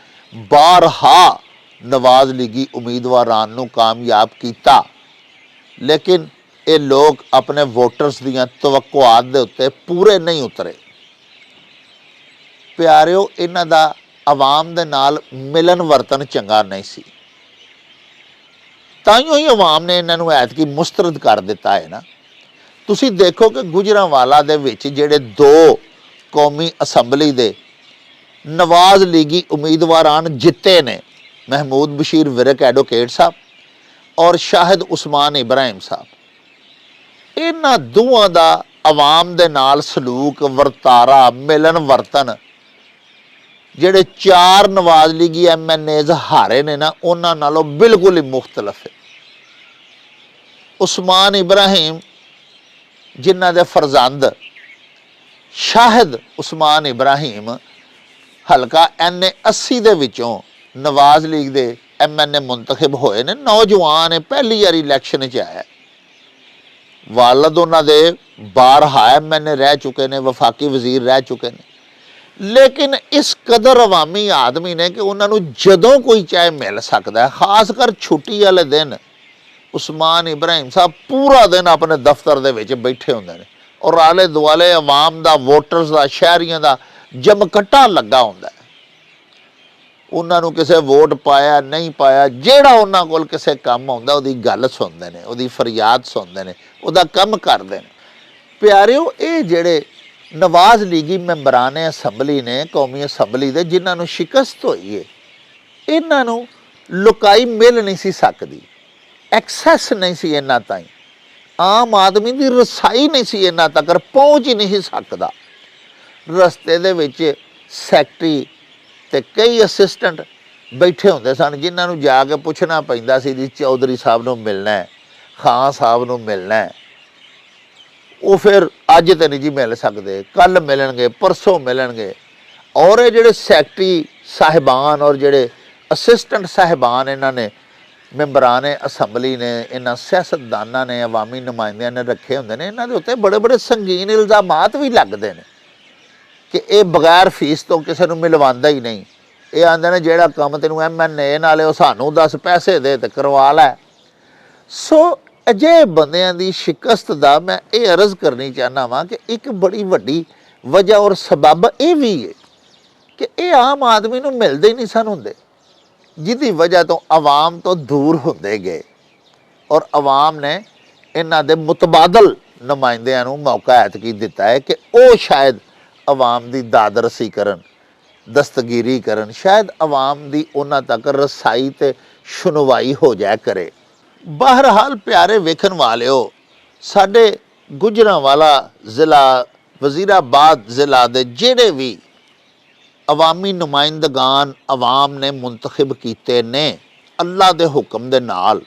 [SPEAKER 1] ਬਾਰਹਾ ਨਵਾਜ਼ ਲੀਗੀ ਉਮੀਦਵਾਰਾਂ ਨੂੰ ਕਾਮਯਾਬ ਕੀਤਾ, ਲੇਕਿਨ ਇਹ ਲੋਕ ਆਪਣੇ ਵੋਟਰਸ ਦੀਆਂ ਤਵੱਕੁਆਤ ਦੇ ਉੱਤੇ ਪੂਰੇ ਨਹੀਂ ਉਤਰੇ। ਪਿਆਰਿਓ, ਇਹਨਾਂ ਦਾ ਆਵਾਮ ਦੇ ਨਾਲ ਮਿਲਨ ਵਰਤਨ ਚੰਗਾ ਨਹੀਂ ਸੀ, ਤਾਈਓ ਹੀ ਆਵਾਮ ਨੇ ਇਹਨਾਂ ਨੂੰ ਐਤਕੀ ਮੁਸਤਰਦ ਕਰ ਦਿੱਤਾ ਹੈ ਨਾ। ਤੁਸੀਂ ਦੇਖੋ ਕਿ ਗੁਜਰਾਂਵਾਲਾ ਦੇ ਵਿੱਚ ਜਿਹੜੇ 2 ਕੌਮੀ ਅਸੈਂਬਲੀ ਦੇ ਨਵਾਜ਼ ਲੀਗੀ ਉਮੀਦਵਾਰਾਂ ਜਿੱਤੇ ਨੇ, ਮਹਿਮੂਦ ਬਸ਼ੀਰ ਵਿਰਕ ਐਡਵੋਕੇਟ ਸਾਹਿਬ ਔਰ ਸ਼ਾਹਿਦ ਉਸਮਾਨ ਇਬਰਾਹਿਮ ਸਾਹਿਬ, ਇਹਨਾਂ ਦੋਵਾਂ ਦਾ ਆਵਾਮ ਦੇ ਨਾਲ ਸਲੂਕ, ਵਰਤਾਰਾ, ਮਿਲਨ ਵਰਤਨ ਜਿਹੜੇ 4 ਨਵਾਜ਼ ਲੀਗੀ MNAs ਹਾਰੇ ਨੇ ਨਾ, ਉਹਨਾਂ ਨਾਲੋਂ ਬਿਲਕੁਲ ਹੀ ਮੁਖਤਲਫ ਹੈ। ਉਸਮਾਨ ਇਬਰਾਹਿਮ ਜਿਨ੍ਹਾਂ ਦੇ ਫਰਜ਼ੰਦ ਸ਼ਾਹਿਦ ਉਸਮਾਨ ਇਬਰਾਹਿਮ ਹਲਕਾ NA 80 ਦੇ ਵਿੱਚੋਂ ਨਵਾਜ਼ ਲੀਗ ਦੇ MNA ਮੁੰਤਖਬ ਹੋਏ ਨੇ, ਨੌਜਵਾਨ ਹੈ, ਪਹਿਲੀ ਵਾਰੀ ਇਲੈਕਸ਼ਨ 'ਚ ਆਇਆ। ਵਾਲਦ ਉਹਨਾਂ ਦੇ 12 MNA ਰਹਿ ਚੁੱਕੇ ਨੇ, ਵਫਾਕੀ ਵਜ਼ੀਰ ਰਹਿ ਚੁੱਕੇ ਨੇ, ਲੇਕਿਨ ਇਸ ਕਦਰ ਅਵਾਮੀ ਆਦਮੀ ਨੇ ਕਿ ਉਹਨਾਂ ਨੂੰ ਜਦੋਂ ਕੋਈ ਚਾਹੇ ਮਿਲ ਸਕਦਾ ਹੈ। ਖਾਸ ਕਰ ਛੁੱਟੀ ਵਾਲੇ ਦਿਨ ਉਸਮਾਨ ਇਬਰਾਹਿਮ ਸਾਹਿਬ ਪੂਰਾ ਦਿਨ ਆਪਣੇ ਦਫ਼ਤਰ ਦੇ ਵਿੱਚ ਬੈਠੇ ਹੁੰਦੇ ਨੇ ਔਰ ਆਲੇ ਦੁਆਲੇ ਆਵਾਮ ਦਾ, ਵੋਟਰਸ ਦਾ, ਸ਼ਹਿਰੀਆਂ ਦਾ ਜਮਕੱਟਾ ਲੱਗਾ ਹੁੰਦਾ ਹੈ। ਉਹਨਾਂ ਨੂੰ ਕਿਸੇ ਵੋਟ ਪਾਇਆ ਨਹੀਂ ਪਾਇਆ, ਜਿਹੜਾ ਉਹਨਾਂ ਕੋਲ ਕਿਸੇ ਕੰਮ ਆਉਂਦਾ ਉਹਦੀ ਗੱਲ ਸੁਣਦੇ ਨੇ, ਉਹਦੀ ਫਰਿਆਦ ਸੁਣਦੇ ਨੇ, ਉਹਦਾ ਕੰਮ ਕਰਦੇ ਨੇ। ਪਿਆਰਿਓ, ਇਹ ਜਿਹੜੇ ਨਵਾਜ਼ ਲੀਗੀ ਮੈਂਬਰਾਨ ਅਸੈਂਬਲੀ ਨੇ, ਕੌਮੀ ਅਸੈਂਬਲੀ ਦੇ, ਜਿਨ੍ਹਾਂ ਨੂੰ ਸ਼ਿਕਸਤ ਹੋਈ ਹੈ, ਇਹਨਾਂ ਨੂੰ ਲੁਕਾਈ ਮਿਲ ਨਹੀਂ ਸੀ ਸਕਦੀ, ਐਕਸੈਸ ਨਹੀਂ ਸੀ ਇਹਨਾਂ ਤਾਈਂ, ਆਮ ਆਦਮੀ ਦੀ ਰਸਾਈ ਨਹੀਂ ਸੀ ਇਹਨਾਂ ਤੱਕ, ਪਹੁੰਚ ਹੀ ਨਹੀਂ ਸਕਦਾ। ਰਸਤੇ ਦੇ ਵਿੱਚ ਸੈਕਟਰੀ ਤੇ ਕਈ ਅਸਿਸਟੈਂਟ ਬੈਠੇ ਹੁੰਦੇ ਸਨ, ਜਿਨ੍ਹਾਂ ਨੂੰ ਜਾ ਕੇ ਪੁੱਛਣਾ ਪੈਂਦਾ ਸੀ ਜੀ ਚੌਧਰੀ ਸਾਹਿਬ ਨੂੰ ਮਿਲਣਾ ਹੈ, ਖਾਨ ਸਾਹਿਬ ਨੂੰ ਮਿਲਣਾ ਹੈ। ਉਹ ਫਿਰ ਅੱਜ ਤਾਂ ਨਹੀਂ ਜੀ ਮਿਲ ਸਕਦੇ, ਕੱਲ੍ਹ ਮਿਲਣਗੇ, ਪਰਸੋਂ ਮਿਲਣਗੇ। ਔਰ ਇਹ ਜਿਹੜੇ ਸੈਕਟਰੀ ਸਾਹਿਬਾਨ ਔਰ ਜਿਹੜੇ ਅਸਿਸਟੈਂਟ ਸਾਹਿਬਾਨ ਇਹਨਾਂ ਨੇ ਮੈਂਬਰਾਨ ਅਸੈਂਬਲੀ ਨੇ, ਇਹਨਾਂ ਸਿਆਸਤਦਾਨਾਂ ਨੇ, ਅਵਾਮੀ ਨੁਮਾਇੰਦਿਆਂ ਨੇ ਰੱਖੇ ਹੁੰਦੇ ਨੇ, ਇਹਨਾਂ ਦੇ ਉੱਤੇ ਬੜੇ ਬੜੇ ਸੰਗੀਨ ਇਲਜ਼ਾਮਾਤ ਵੀ ਲੱਗਦੇ ਨੇ ਕਿ ਇਹ ਬਗੈਰ ਫੀਸ ਤੋਂ ਕਿਸੇ ਨੂੰ ਮਿਲਵਾਉਂਦਾ ਹੀ ਨਹੀਂ। ਇਹ ਆਉਂਦੇ ਨੇ ਜਿਹੜਾ ਕੰਮ ਤੈਨੂੰ MNA ਨਾਲੇ ਉਹ ਸਾਨੂੰ 10 ਪੈਸੇ ਦੇ ਤੇ ਕਰਵਾ ਲੈ। ਸੋ ਅਜਿਹੇ ਬੰਦਿਆਂ ਦੀ ਸ਼ਿਕਸਤ ਦਾ ਮੈਂ ਇਹ ਅਰਜ਼ ਕਰਨੀ ਚਾਹੁੰਦਾ ਵਾਂ ਕਿ ਇੱਕ ਬੜੀ ਵੱਡੀ ਵਜ੍ਹਾ ਔਰ ਸਬਬ ਇਹ ਵੀ ਹੈ ਕਿ ਇਹ ਆਮ ਆਦਮੀ ਨੂੰ ਮਿਲਦੇ ਹੀ ਨਹੀਂ ਸਨ ਹੁੰਦੇ, ਜਿਹਦੀ ਵਜ੍ਹਾ ਤੋਂ ਆਵਾਮ ਤੋਂ ਦੂਰ ਹੁੰਦੇ ਗਏ ਔਰ ਆਵਾਮ ਨੇ ਇਹਨਾਂ ਦੇ ਮੁਤਬਾਦਲ ਨੁਮਾਇੰਦਿਆਂ ਨੂੰ ਮੌਕਾ ਐਤਕੀ ਦਿੱਤਾ ਹੈ ਕਿ ਉਹ ਸ਼ਾਇਦ ਆਵਾਮ ਦੀ ਦਾਦਰਸੀ ਕਰਨ, ਦਸਤਗੀਰੀ ਕਰਨ, ਸ਼ਾਇਦ ਆਵਾਮ ਦੀ ਉਹਨਾਂ ਤੱਕ ਰਸਾਈ ਤੇ ਸੁਣਵਾਈ ਹੋ ਜਾਇਆ ਕਰੇ। ਬਹਰਹਾਲ ਪਿਆਰੇ ਵੇਖਣ ਵਾਲਿਓ, ਸਾਡੇ ਗੁਜਰਾਂਵਾਲਾ ਜ਼ਿਲ੍ਹਾ, ਵਜ਼ੀਰਾਬਾਦ ਜ਼ਿਲ੍ਹਾ ਦੇ ਜਿਹੜੇ ਵੀ ਅਵਾਮੀ ਨੁਮਾਇੰਦਗਾਨ ਆਵਾਮ ਨੇ ਮੁੰਤਖਬ ਕੀਤੇ ਨੇ ਅੱਲਾ ਦੇ ਹੁਕਮ ਦੇ ਨਾਲ,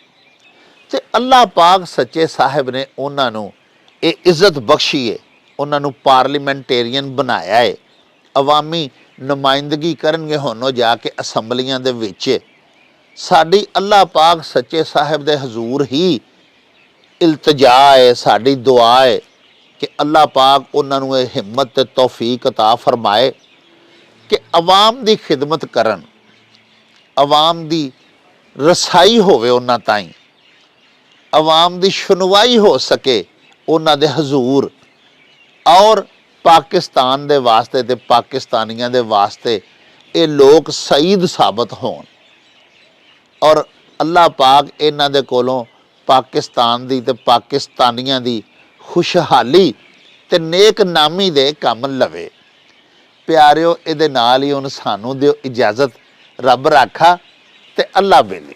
[SPEAKER 1] ਤੇ ਅੱਲਾ ਪਾਕ ਸੱਚੇ ਸਾਹਿਬ ਨੇ ਉਹਨਾਂ ਨੂੰ ਇਹ ਇੱਜ਼ਤ ਬਖਸ਼ੀ ਹੈ, ਉਹਨਾਂ ਨੂੰ ਪਾਰਲੀਮੈਂਟੇਰੀਅਨ ਬਣਾਇਆ ਹੈ, ਅਵਾਮੀ ਨੁਮਾਇੰਦਗੀ ਕਰਨਗੇ ਹੁਣ ਜਾ ਕੇ ਅਸੈਂਬਲੀਆਂ ਦੇ ਵਿੱਚ। ਸਾਡੀ ਅੱਲਾ ਪਾਕ ਸੱਚੇ ਸਾਹਿਬ ਦੇ ਹਜ਼ੂਰ ਹੀ ਇਲਤਜਾ ਹੈ, ਸਾਡੀ ਦੁਆ ਹੈ ਕਿ ਅੱਲਾ ਪਾਕ ਉਹਨਾਂ ਨੂੰ ਇਹ ਹਿੰਮਤ ਤੇ ਤੌਫੀਕ ਅਤਾ ਫਰਮਾਏ ਕਿ ਆਵਾਮ ਦੀ ਖਿਦਮਤ ਕਰਨ, ਆਵਾਮ ਦੀ ਰਸਾਈ ਹੋਵੇ ਉਹਨਾਂ ਤਾਈਂ, ਆਵਾਮ ਦੀ ਸੁਣਵਾਈ ਹੋ ਸਕੇ ਉਹਨਾਂ ਦੇ ਹਜ਼ੂਰ, ਔਰ ਪਾਕਿਸਤਾਨ ਦੇ ਵਾਸਤੇ ਤੇ ਪਾਕਿਸਤਾਨੀਆਂ ਦੇ ਵਾਸਤੇ ਇਹ ਲੋਕ ਸ਼ਹੀਦ ਸਾਬਤ ਹੋਣ ਔਰ ਅੱਲਾਹ ਪਾਕ ਇਹਨਾਂ ਦੇ ਕੋਲੋਂ ਪਾਕਿਸਤਾਨ ਦੀ ਤੇ ਪਾਕਿਸਤਾਨੀਆਂ ਦੀ ਖੁਸ਼ਹਾਲੀ ਤੇ ਨੇਕ ਨਾਮੀ ਦੇ ਕੰਮ ਲਵੇ। ਪਿਆਰਿਓ, ਇਹਦੇ ਨਾਲ ਹੀ ਹੁਣ ਸਾਨੂੰ ਦਿਓ ਇਜਾਜ਼ਤ। ਰੱਬ ਰਾਖਾ ਤੇ ਅੱਲਾ ਬੇਲੀ।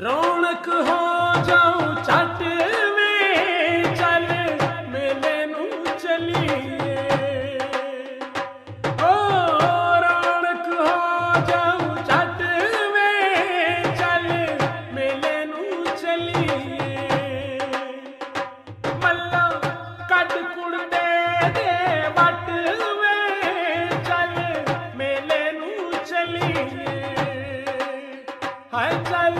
[SPEAKER 3] ਰੌਣਕ ਹੋ ਜਾਉ ਛੱਟ ਵੇ ਚੱਲ ਮੇਲੇ ਨੂੰ ਚਲੀਏ। ਓ ਰੌਣਕ ਹੋ ਜਾਉ ਛੱਟ ਵੇ ਚੱਲ ਮੇਲੇ ਨੂੰ ਚਲੀਏ। ਮੱਲਾ ਕੱਢ ਕੁੜਦੇ ਦੇ ਵੱਟ ਵੇ ਚੱਲ ਮੇਲੇ ਨੂੰ ਚਲੀਏ। ਹਾਏ ਚੱਲ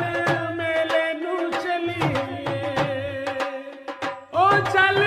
[SPEAKER 3] ਮੇਲੇ ਨੂੰ ਚਲੀਏ। ਓ ਚੱਲ